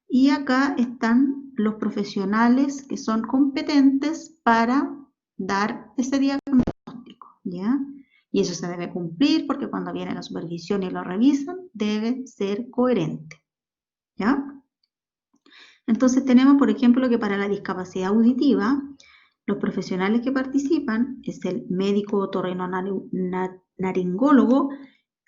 y acá están los profesionales que son competentes para dar ese diagnóstico, ¿ya? Y eso se debe cumplir porque cuando viene la supervisión y lo revisan, debe ser coherente, ¿ya? Entonces tenemos, por ejemplo, que para la discapacidad auditiva, los profesionales que participan es el médico otorrinolaringólogo,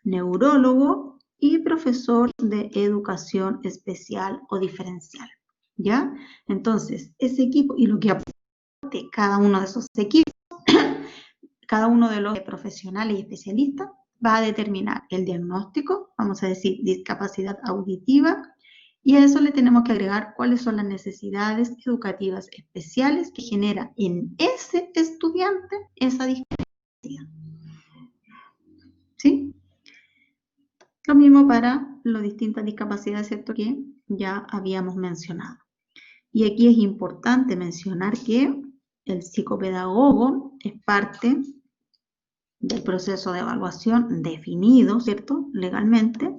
neurólogo y profesor de educación especial o diferencial, ¿ya? Entonces, ese equipo y lo que aporte cada uno de esos equipos, cada uno de los profesionales y especialistas va a determinar el diagnóstico, vamos a decir discapacidad auditiva, y a eso le tenemos que agregar cuáles son las necesidades educativas especiales que genera en ese estudiante esa discapacidad. ¿Sí? Lo mismo para las distintas discapacidades, ¿cierto?, que ya habíamos mencionado. Y aquí es importante mencionar que el psicopedagogo es parte del proceso de evaluación definido, ¿cierto?, legalmente,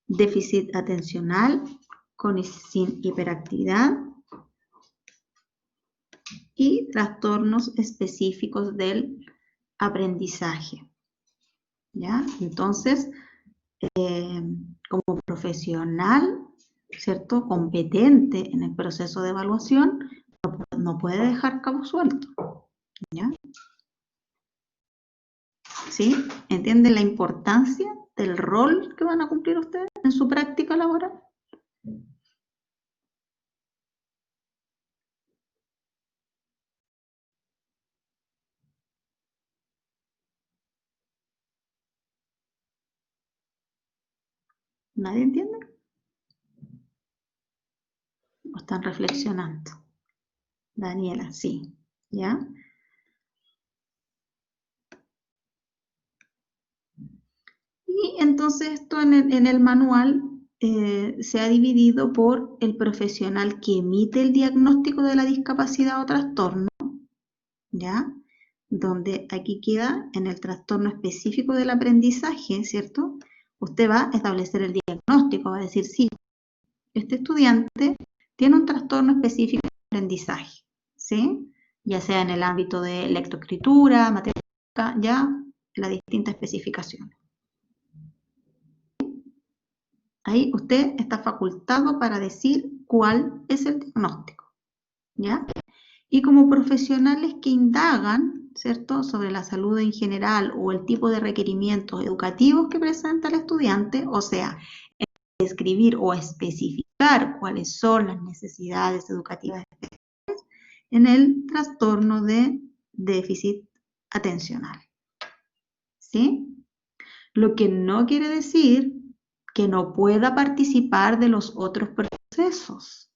déficit atencional con y sin hiperactividad y trastornos específicos del aprendizaje, ¿ya? Entonces, como profesional, ¿cierto?, competente en el proceso de evaluación, no puede dejar cabo suelto, ¿ya? ¿Sí? ¿Entienden la importancia del rol que van a cumplir ustedes en su práctica laboral? ¿Nadie entiende? ¿O están reflexionando? Daniela, sí, ¿ya? Y entonces esto en el manual se ha dividido por el profesional que emite el diagnóstico de la discapacidad o trastorno, ¿ya? Donde aquí queda en el trastorno específico del aprendizaje, ¿cierto? Usted va a establecer el diagnóstico, va a decir, sí, este estudiante tiene un trastorno específico de aprendizaje, ¿sí? Ya sea en el ámbito de lectoescritura, matemática, ya las distintas especificaciones. Ahí usted está facultado para decir cuál es el diagnóstico, ¿ya? Y como profesionales que indagan, ¿cierto?, sobre la salud en general o el tipo de requerimientos educativos que presenta el estudiante, o sea, describir o especificar cuáles son las necesidades educativas en el trastorno de déficit atencional. ¿Sí? Lo que no quiere decir que no pueda participar de los otros procesos.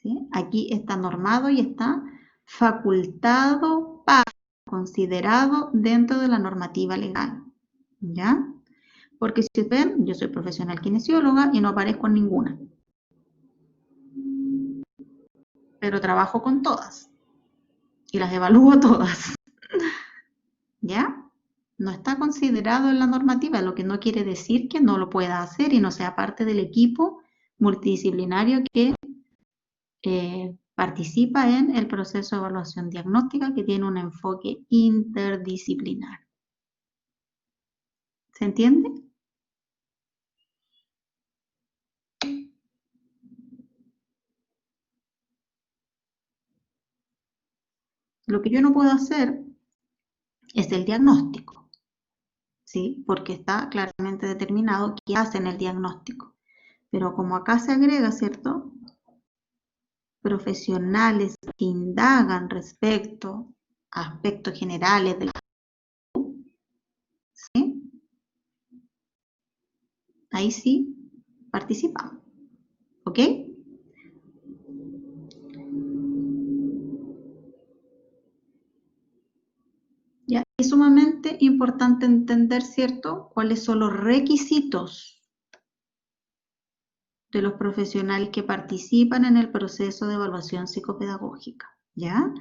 ¿Sí? Aquí está normado y está facultado para, considerado dentro de la normativa legal. ¿Ya? Porque si ven, yo soy profesional kinesióloga y no aparezco en ninguna. Pero trabajo con todas. Y las evalúo todas. ¿Ya? No está considerado en la normativa, lo que no quiere decir que no lo pueda hacer y no sea parte del equipo multidisciplinario que participa en el proceso de evaluación diagnóstica, que tiene un enfoque interdisciplinar. ¿Se entiende? Lo que yo no puedo hacer es el diagnóstico, ¿sí? Porque está claramente determinado quién hace en el diagnóstico. Pero como acá se agrega, ¿cierto?, profesionales que indagan respecto a aspectos generales de la salud, ¿sí? Ahí sí participamos, ¿ok? Ya, es sumamente importante entender, ¿cierto?, cuáles son los requisitos de los profesionales que participan en el proceso de evaluación psicopedagógica, ¿ya?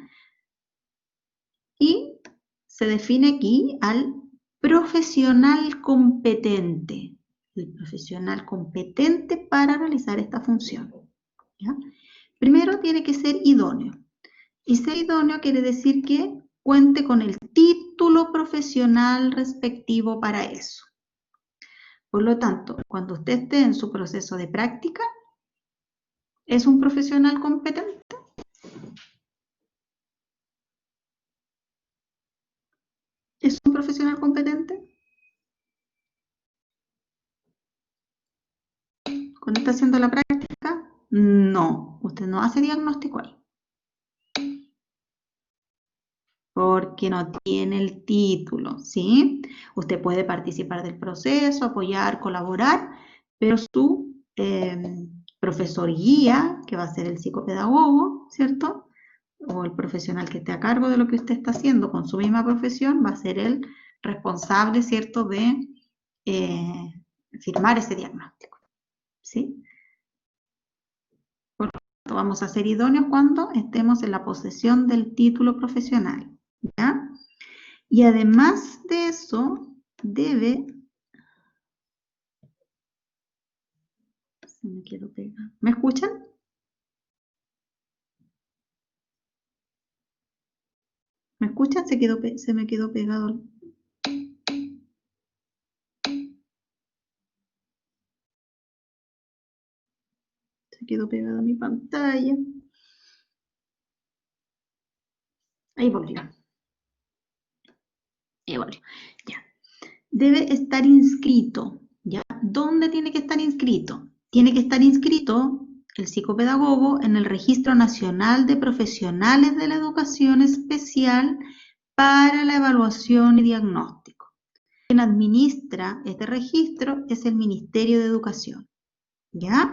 Y se define aquí al profesional competente, el profesional competente para realizar esta función, ¿ya? Primero tiene que ser idóneo. Y ser idóneo quiere decir que cuente con el título profesional respectivo para eso. Por lo tanto, cuando usted esté en su proceso de práctica, ¿es un profesional competente? ¿Es un profesional competente? ¿Cuando está haciendo la práctica? No, usted no hace diagnóstico ahí. Porque no tiene el título, ¿sí? Usted puede participar del proceso, apoyar, colaborar, pero su profesor guía, que va a ser el psicopedagogo, ¿cierto?, o el profesional que esté a cargo de lo que usted está haciendo con su misma profesión, va a ser el responsable, ¿cierto?, de firmar ese diagnóstico, ¿sí? Por lo tanto, vamos a ser idóneos cuando estemos en la posesión del título profesional, ¿ya? Y además de eso, debe... Se me quedó pegado. ¿Me escuchan? ¿Me escuchan? Se me quedó pegado. Se quedó pegada mi pantalla. Ahí volvió. Ahí volvió. Ya. Debe estar inscrito, ¿ya? ¿Dónde tiene que estar inscrito? Tiene que estar inscrito el psicopedagogo en el Registro Nacional de Profesionales de la Educación Especial para la Evaluación y Diagnóstico. Quien administra este registro es el Ministerio de Educación, ¿ya?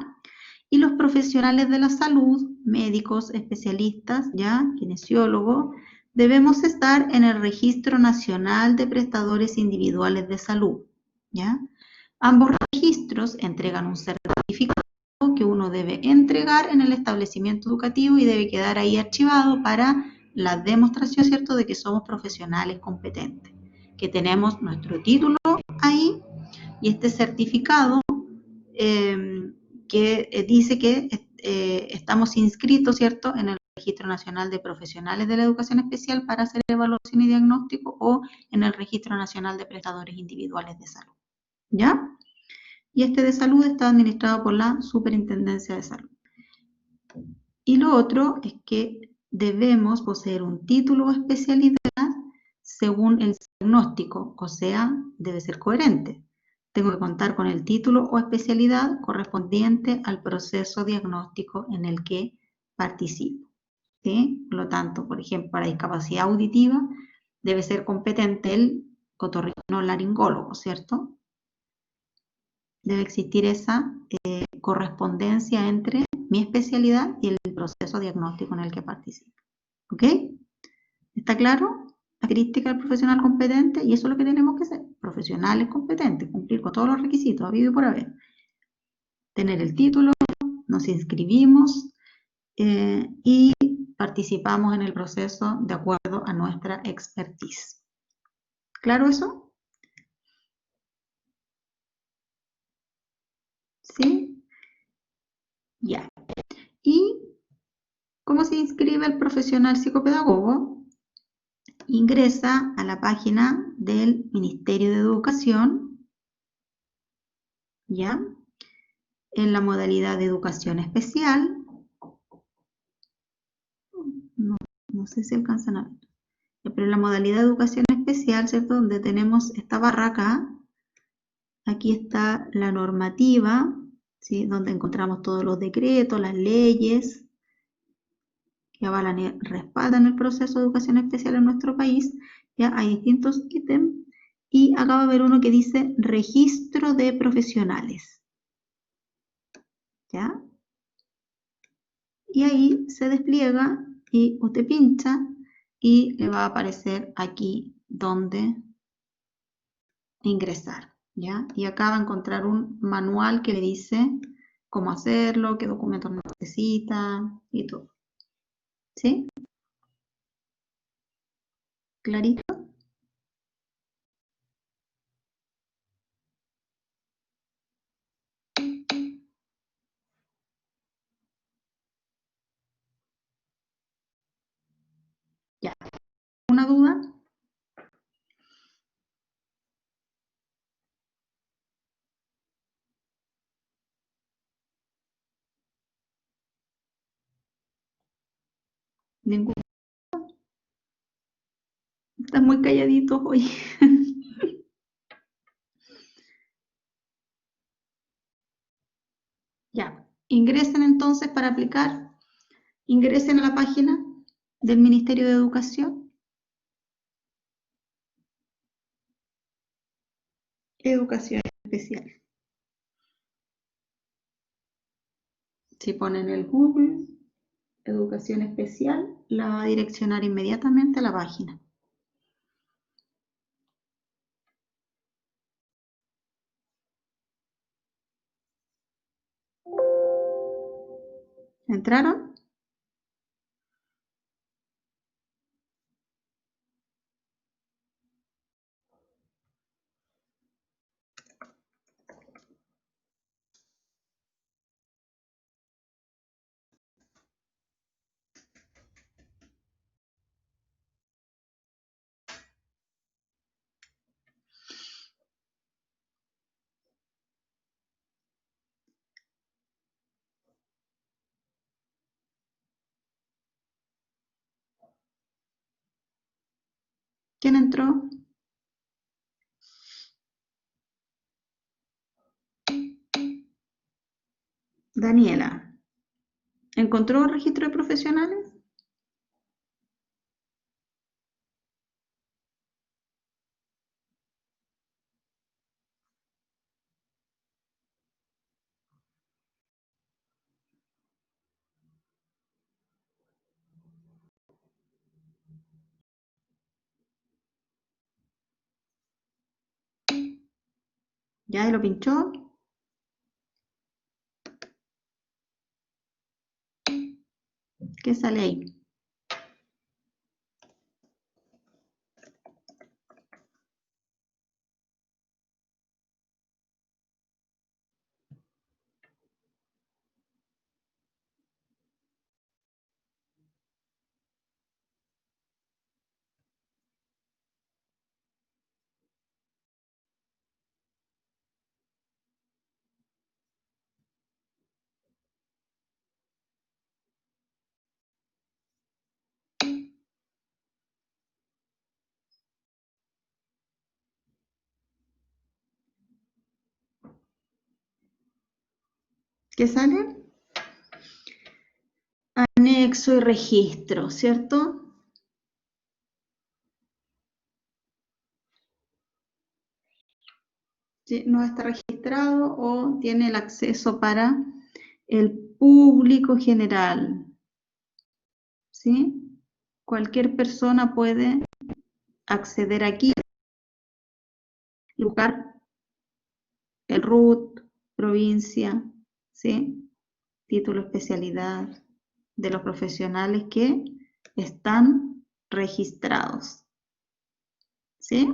Y los profesionales de la salud, médicos, especialistas, ¿ya?, kinesiólogos, debemos estar en el Registro Nacional de Prestadores Individuales de Salud, ¿ya? Ambos registros entregan un certificado que uno debe entregar en el establecimiento educativo y debe quedar ahí archivado para la demostración, ¿cierto?, de que somos profesionales competentes, que tenemos nuestro título ahí y este certificado que dice que estamos inscritos, ¿cierto?, en el Registro Nacional de Profesionales de la Educación Especial para hacer evaluación y diagnóstico o en el Registro Nacional de Prestadores Individuales de Salud, ¿ya? Y este de salud está administrado por la Superintendencia de Salud. Y lo otro es que debemos poseer un título o especialidad según el diagnóstico, o sea, debe ser coherente. Tengo que contar con el título o especialidad correspondiente al proceso diagnóstico en el que participo. ¿Sí? Por lo tanto, por ejemplo, para discapacidad auditiva debe ser competente el otorrinolaringólogo, ¿cierto? Debe existir esa correspondencia entre mi especialidad y el proceso diagnóstico en el que participo. ¿Ok? ¿Está claro? La característica del profesional competente, y eso es lo que tenemos que ser, profesionales competentes, cumplir con todos los requisitos, habido y por haber. Tener el título, nos inscribimos y participamos en el proceso de acuerdo a nuestra expertise. ¿Claro eso? ¿Sí? Ya. ¿Y cómo se inscribe el profesional psicopedagogo? Ingresa a la página del Ministerio de Educación, ¿ya? En la modalidad de educación especial. No sé si alcanzan a ver. Pero en la modalidad de educación especial, ¿cierto? Donde tenemos esta barra acá, aquí está la normativa, ¿sí? Donde encontramos todos los decretos, las leyes que avalan y respaldan el proceso de educación especial en nuestro país. Ya hay distintos ítems y acá va a haber uno que dice registro de profesionales. ¿Ya? Y ahí se despliega y usted pincha y le va a aparecer aquí donde ingresar, ¿ya? Y acá va a encontrar un manual que le dice cómo hacerlo, qué documentos necesita y todo. ¿Sí? ¿Clarito? Ya. ¿Una duda? ¿Ningún? Están muy calladitos hoy. Ya. Ingresen entonces para aplicar. Ingresen a la página del Ministerio de Educación. Educación especial. Si ponen el Google, educación especial, la va a direccionar inmediatamente a la página. ¿Entraron? ¿Quién entró? Daniela. ¿Encontró registro de profesionales? ¿Ya lo pinchó? ¿Qué sale ahí? ¿Qué sale? anexo y registro, ¿cierto? Sí, no está registrado o tiene el acceso para el público general, ¿sí? Cualquier persona puede acceder aquí, buscar el RUT, provincia, ¿sí? Título, especialidad de los profesionales que están registrados, ¿sí?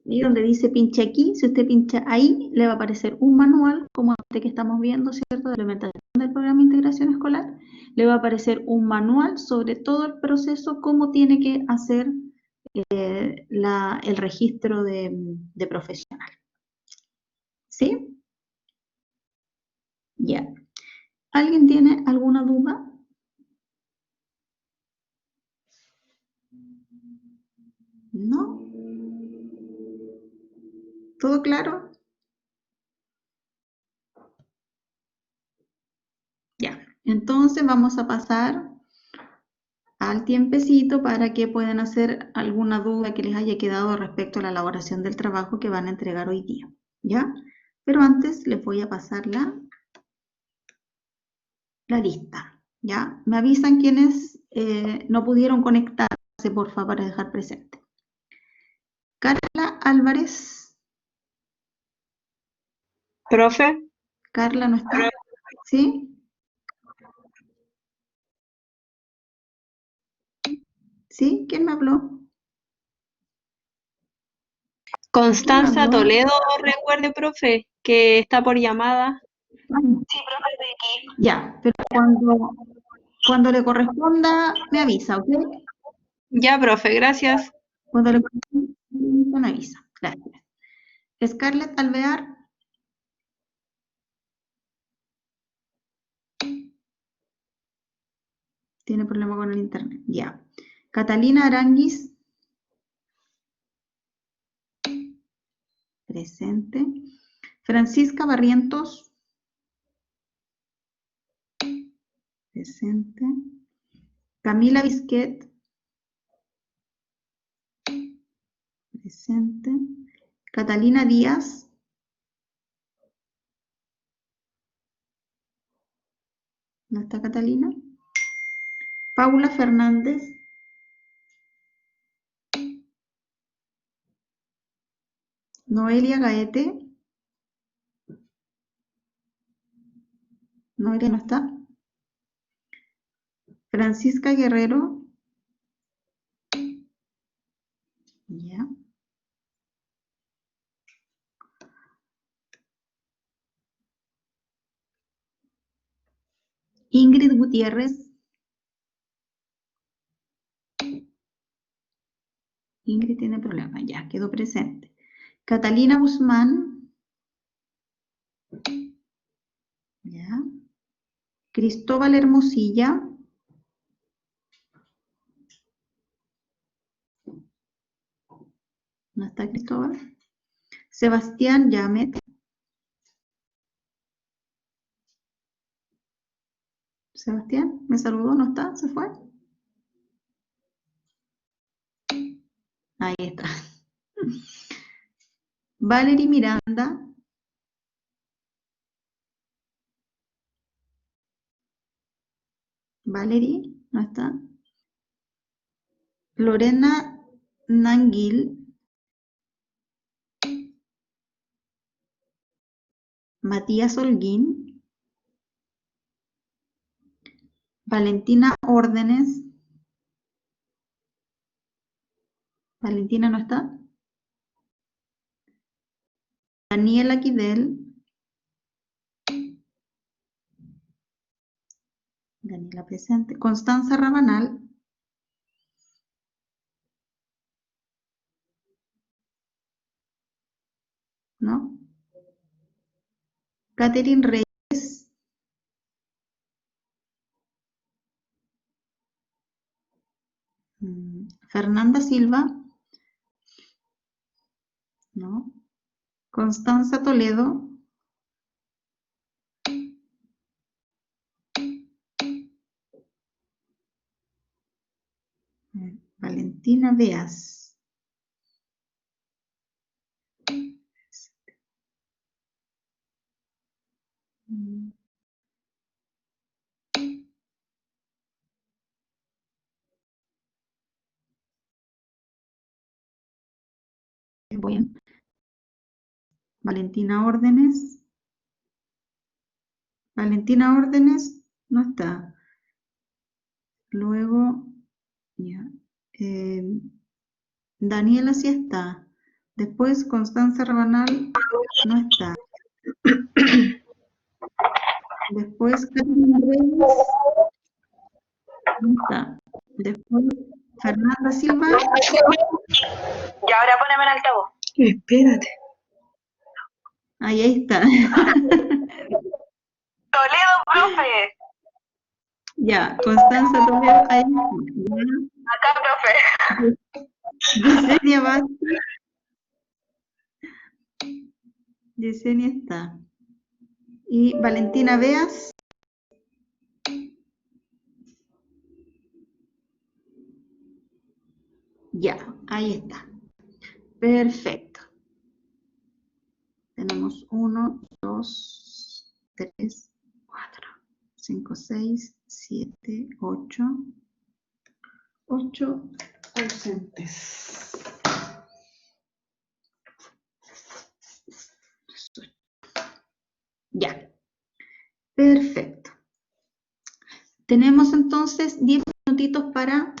Y donde dice pinche aquí, si usted pincha ahí, le va a aparecer un manual, como este que estamos viendo, ¿cierto? De implementación del programa de integración escolar. Le va a aparecer un manual sobre todo el proceso, cómo tiene que hacer el registro de profesional. ¿Sí? Ya. ¿Alguien tiene alguna duda? ¿No? ¿Todo claro? Ya. Entonces vamos a pasar al tiempecito para que puedan hacer alguna duda que les haya quedado respecto a la elaboración del trabajo que van a entregar hoy día, ¿ya? Pero antes les voy a pasar la lista, ¿ya? Me avisan quienes no pudieron conectarse, por favor, para dejar presente. Carla Álvarez. Profe, Carla no está, ¿sí? ¿Sí? ¿Quién me habló? ¿Quién me Constanza habló? Toledo, recuerde, profe, que está por llamada. Ya, pero cuando le corresponda, me avisa, ¿ok? Ya, profe, gracias. Cuando le corresponda, me avisa. Gracias. Scarlett Alvear. Tiene problema con el internet. Ya. Catalina Aranguis. Presente. Francisca Barrientos. Presente. Camila Bisquet. Presente. Catalina Díaz. ¿No está Catalina? Paula Fernández. Noelia Gaete. Noelia no está. Francisca Guerrero. Ya. Ingrid Gutiérrez. Ingrid tiene problema, ya, quedó presente. Catalina Guzmán. Ya. Cristóbal Hermosilla. ¿No está Cristóbal? Sebastián Yamet. Sebastián, ¿me saludó? ¿No está? ¿Se fue? Ahí está. Valerie Miranda. Valerie, ¿no está? Lorena Nanguil. Matías Holguín. Valentina Órdenes. Valentina no está. Daniela Quidel. Daniela presente. Constanza Rabanal. ¿No? Catherine Reyes. Fernanda Silva, ¿no? Constanza Toledo, Valentina Beas, bien. Valentina Órdenes, no está. Luego, ya. Daniela sí está. Después Constanza Rabanal no está. Después Carmen Reyes no está. Después Fernanda Silva. Y ahora poneme en altavoz. Espérate. Ahí está. Toledo, profe. Ya, Constanza Toledo, ahí está. Acá, profe. Yesenia Vázquez. Yesenia está. Y Valentina Beas. Ya, ahí está. Perfecto. Tenemos 1, 2, 3, 4, 5, 6, 7, 8. 8 ausentes. Ya. Perfecto. Tenemos entonces 10 minutitos para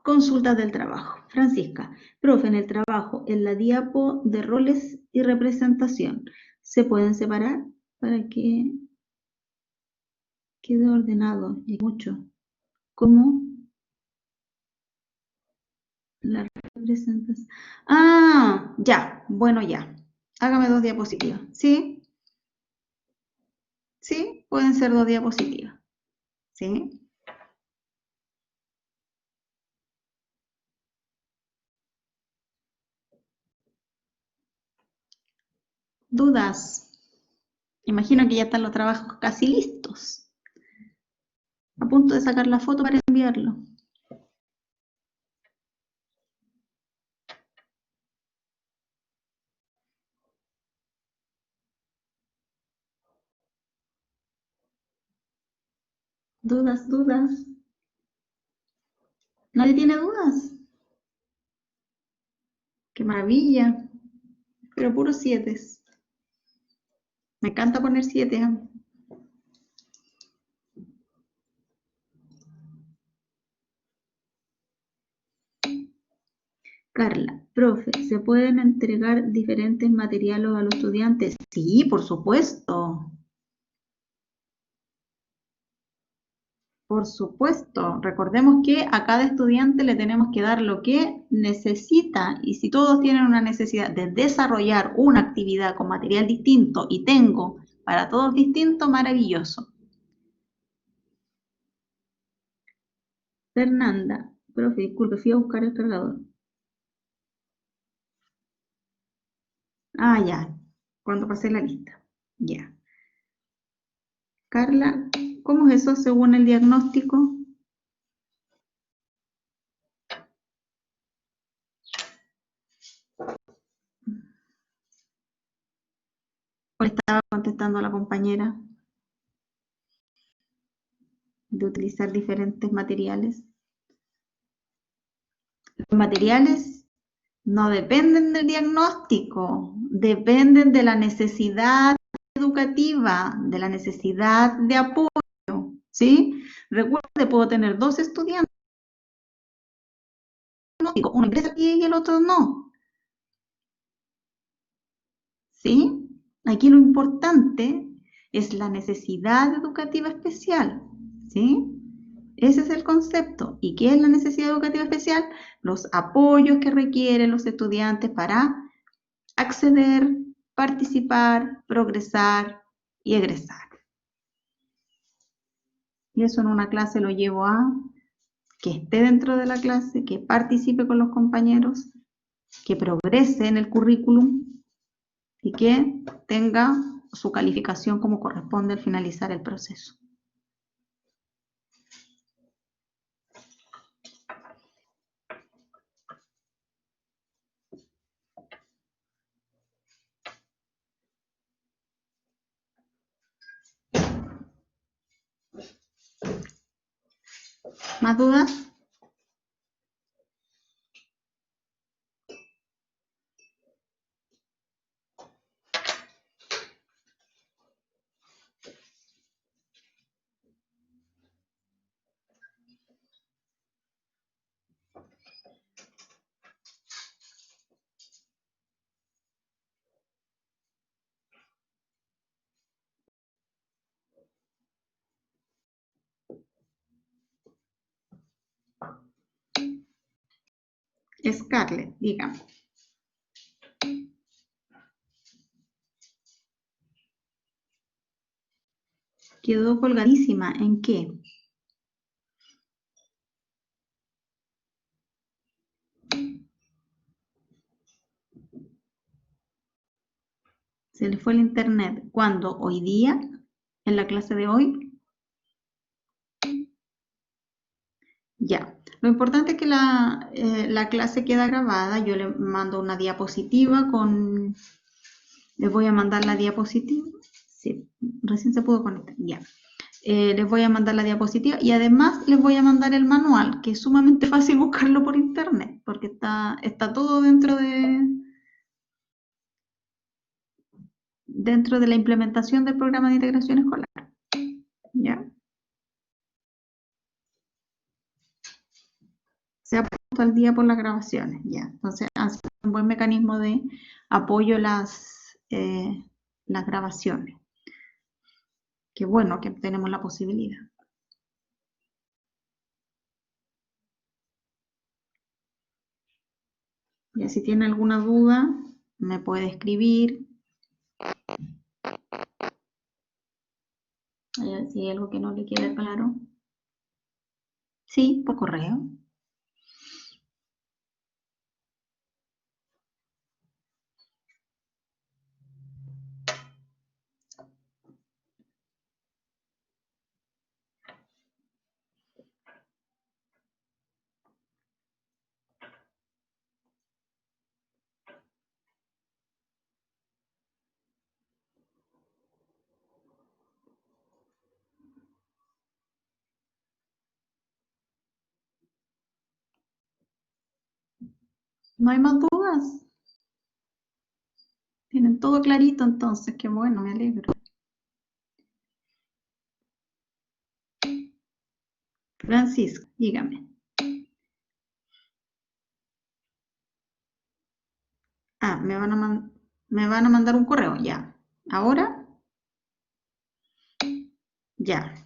consultas del trabajo. Francisca, profe, en el trabajo, en la diapo de roles y representación, ¿se pueden separar para que quede ordenado? Y mucho. ¿Cómo? La representación. Ah, ya. Bueno, ya. Hágame 2 diapositivas. ¿Sí? ¿Sí? Pueden ser 2 diapositivas. ¿Sí? ¿Dudas? Imagino que ya están los trabajos casi listos. A punto de sacar la foto para enviarlo. ¿Dudas, dudas? ¿Nadie tiene dudas? ¡Qué maravilla! Pero puros 7. Me encanta poner 7. Carla, profe, ¿se pueden entregar diferentes materiales a los estudiantes? Sí, por supuesto. Por supuesto. Recordemos que a cada estudiante le tenemos que dar lo que necesita, y si todos tienen una necesidad de desarrollar una actividad con material distinto y tengo para todos distinto, maravilloso. Fernanda, profe, disculpe, fui a buscar el cargador. Ah, ya, cuando pasé la lista. Ya. Carla, ¿cómo es eso según el diagnóstico? ¿O le estaba contestando a la compañera de utilizar diferentes materiales? Los materiales no dependen del diagnóstico, dependen de la necesidad educativa, de la necesidad de apoyo, ¿sí? Recuerde, puedo tener 2 estudiantes, uno ingresa aquí y el otro no, ¿sí? Aquí lo importante es la necesidad educativa especial, ¿sí? Ese es el concepto. ¿Y qué es la necesidad educativa especial? Los apoyos que requieren los estudiantes para acceder, participar, progresar y egresar. Y eso en una clase lo llevo a que esté dentro de la clase, que participe con los compañeros, que progrese en el currículum y que tenga su calificación como corresponde al finalizar el proceso. ¿Más dudas? Scarlett, dígame. Quedó colgadísima. ¿En qué? Se le fue el internet. ¿Cuándo? ¿Hoy día? ¿En la clase de hoy? Ya. Lo importante es que la clase queda grabada. Yo le mando una diapositiva con... Les voy a mandar la diapositiva. Sí, recién se pudo conectar. Ya. Les voy a mandar la diapositiva y además les voy a mandar el manual, que es sumamente fácil buscarlo por internet, porque está todo dentro de la implementación del programa de integración escolar. ¿Ya? Se ha puesto al día por las grabaciones. ¿Ya? Entonces, ha sido un buen mecanismo de apoyo a las grabaciones. Qué bueno que tenemos la posibilidad. Ya, si tiene alguna duda, me puede escribir. Si hay algo que no le queda claro. Sí, por correo. ¿No hay más dudas? Tienen todo clarito entonces, qué bueno, me alegro. Francisco, dígame. Ah, me van a mandar un correo, ya. ¿Ahora? Ya.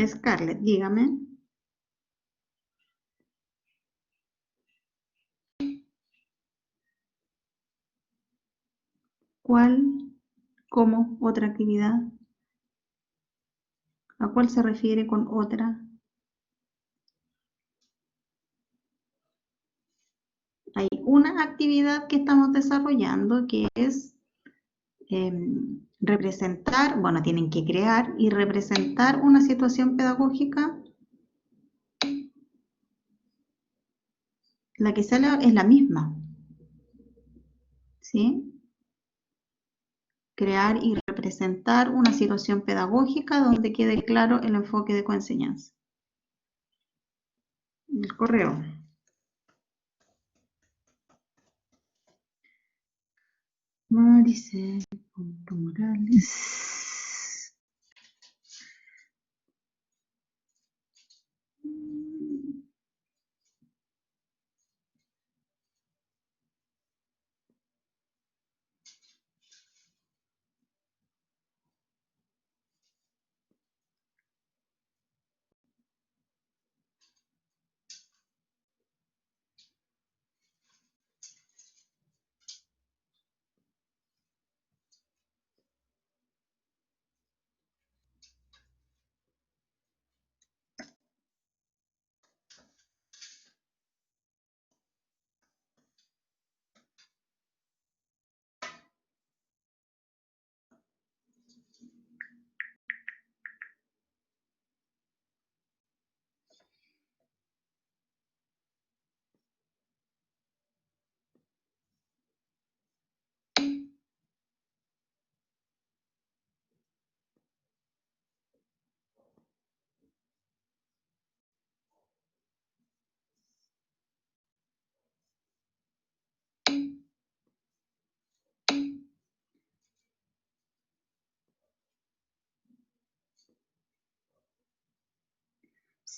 Scarlett, dígame. ¿Cuál? ¿Cómo? ¿Otra actividad? ¿A cuál se refiere con otra? Hay una actividad que estamos desarrollando que es representar, bueno, tienen que crear y representar una situación pedagógica. La que sale es la misma, ¿sí? Crear y representar una situación pedagógica donde quede claro el enfoque de coenseñanza. El correo. Maricel.morales.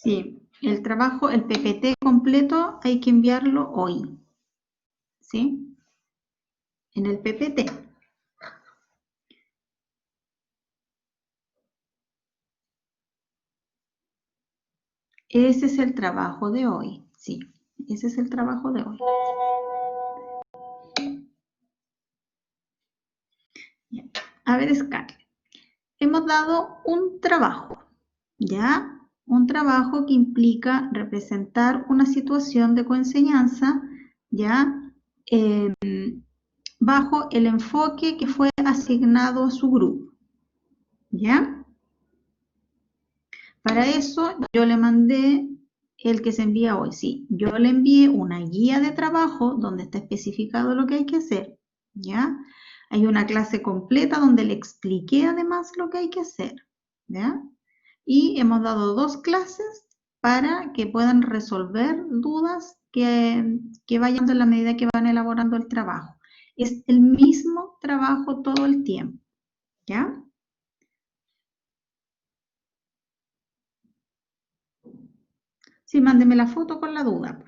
Sí, el trabajo, el PPT completo hay que enviarlo hoy, ¿sí? En el PPT. Ese es el trabajo de hoy, sí, ese es el trabajo de hoy. Bien. A ver, Scarlett, hemos dado un trabajo, ¿ya? Un trabajo que implica representar una situación de coenseñanza, ¿ya? Bajo el enfoque que fue asignado a su grupo, ¿ya? Para eso yo le mandé el que se envía hoy, sí. Yo le envié una guía de trabajo donde está especificado lo que hay que hacer, ¿ya? Hay una clase completa donde le expliqué además lo que hay que hacer, ¿ya? Y hemos dado 2 clases para que puedan resolver dudas que vayan en la medida que van elaborando el trabajo. Es el mismo trabajo todo el tiempo, ¿ya? Sí, mándeme la foto con la duda.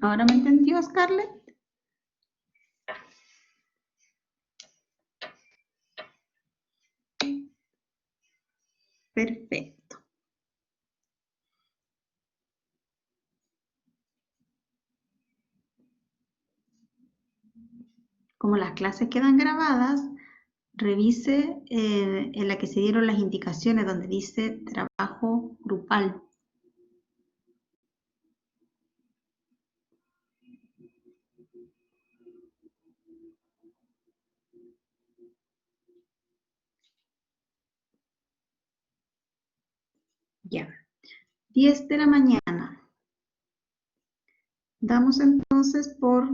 ¿Ahora me entendió, Scarlett? Perfecto. Como las clases quedan grabadas, revise en la que se dieron las indicaciones donde dice trabajo grupal. Ya. 10 de la mañana. Damos entonces por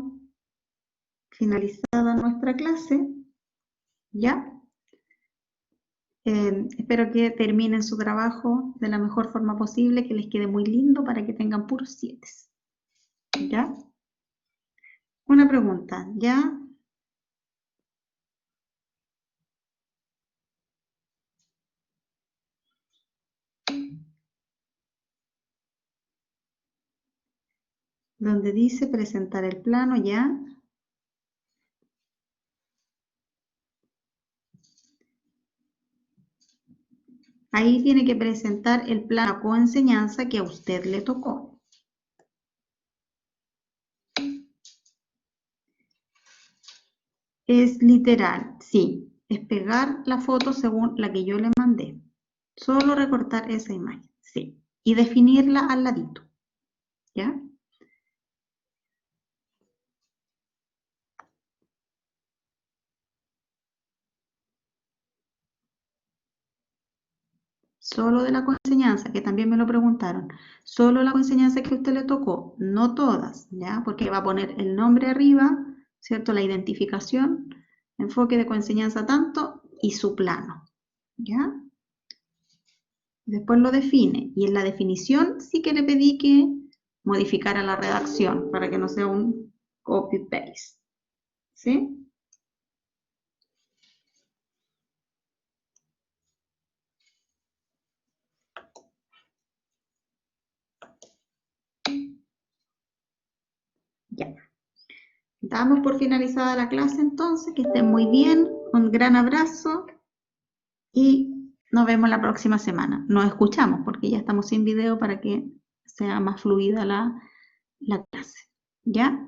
finalizada nuestra clase. ¿Ya? Espero que terminen su trabajo de la mejor forma posible, que les quede muy lindo para que tengan puros 7. ¿Ya? Una pregunta, ¿ya? Donde dice presentar el plano, ¿ya? Ahí tiene que presentar el plano de coenseñanza que a usted le tocó. Es literal, sí. Es pegar la foto según la que yo le mandé. Solo recortar esa imagen, sí. Y definirla al ladito, ¿ya? Solo de la coenseñanza, que también me lo preguntaron. Solo la coenseñanza que a usted le tocó, no todas, ¿ya? Porque va a poner el nombre arriba, ¿cierto? La identificación, enfoque de coenseñanza tanto y su plano, ¿ya? Después lo define y en la definición sí que le pedí que modificara la redacción para que no sea un copy-paste, ¿sí? Ya. Damos por finalizada la clase entonces, que estén muy bien, un gran abrazo y nos vemos la próxima semana. Nos escuchamos porque ya estamos sin video para que sea más fluida la clase. ¿Ya?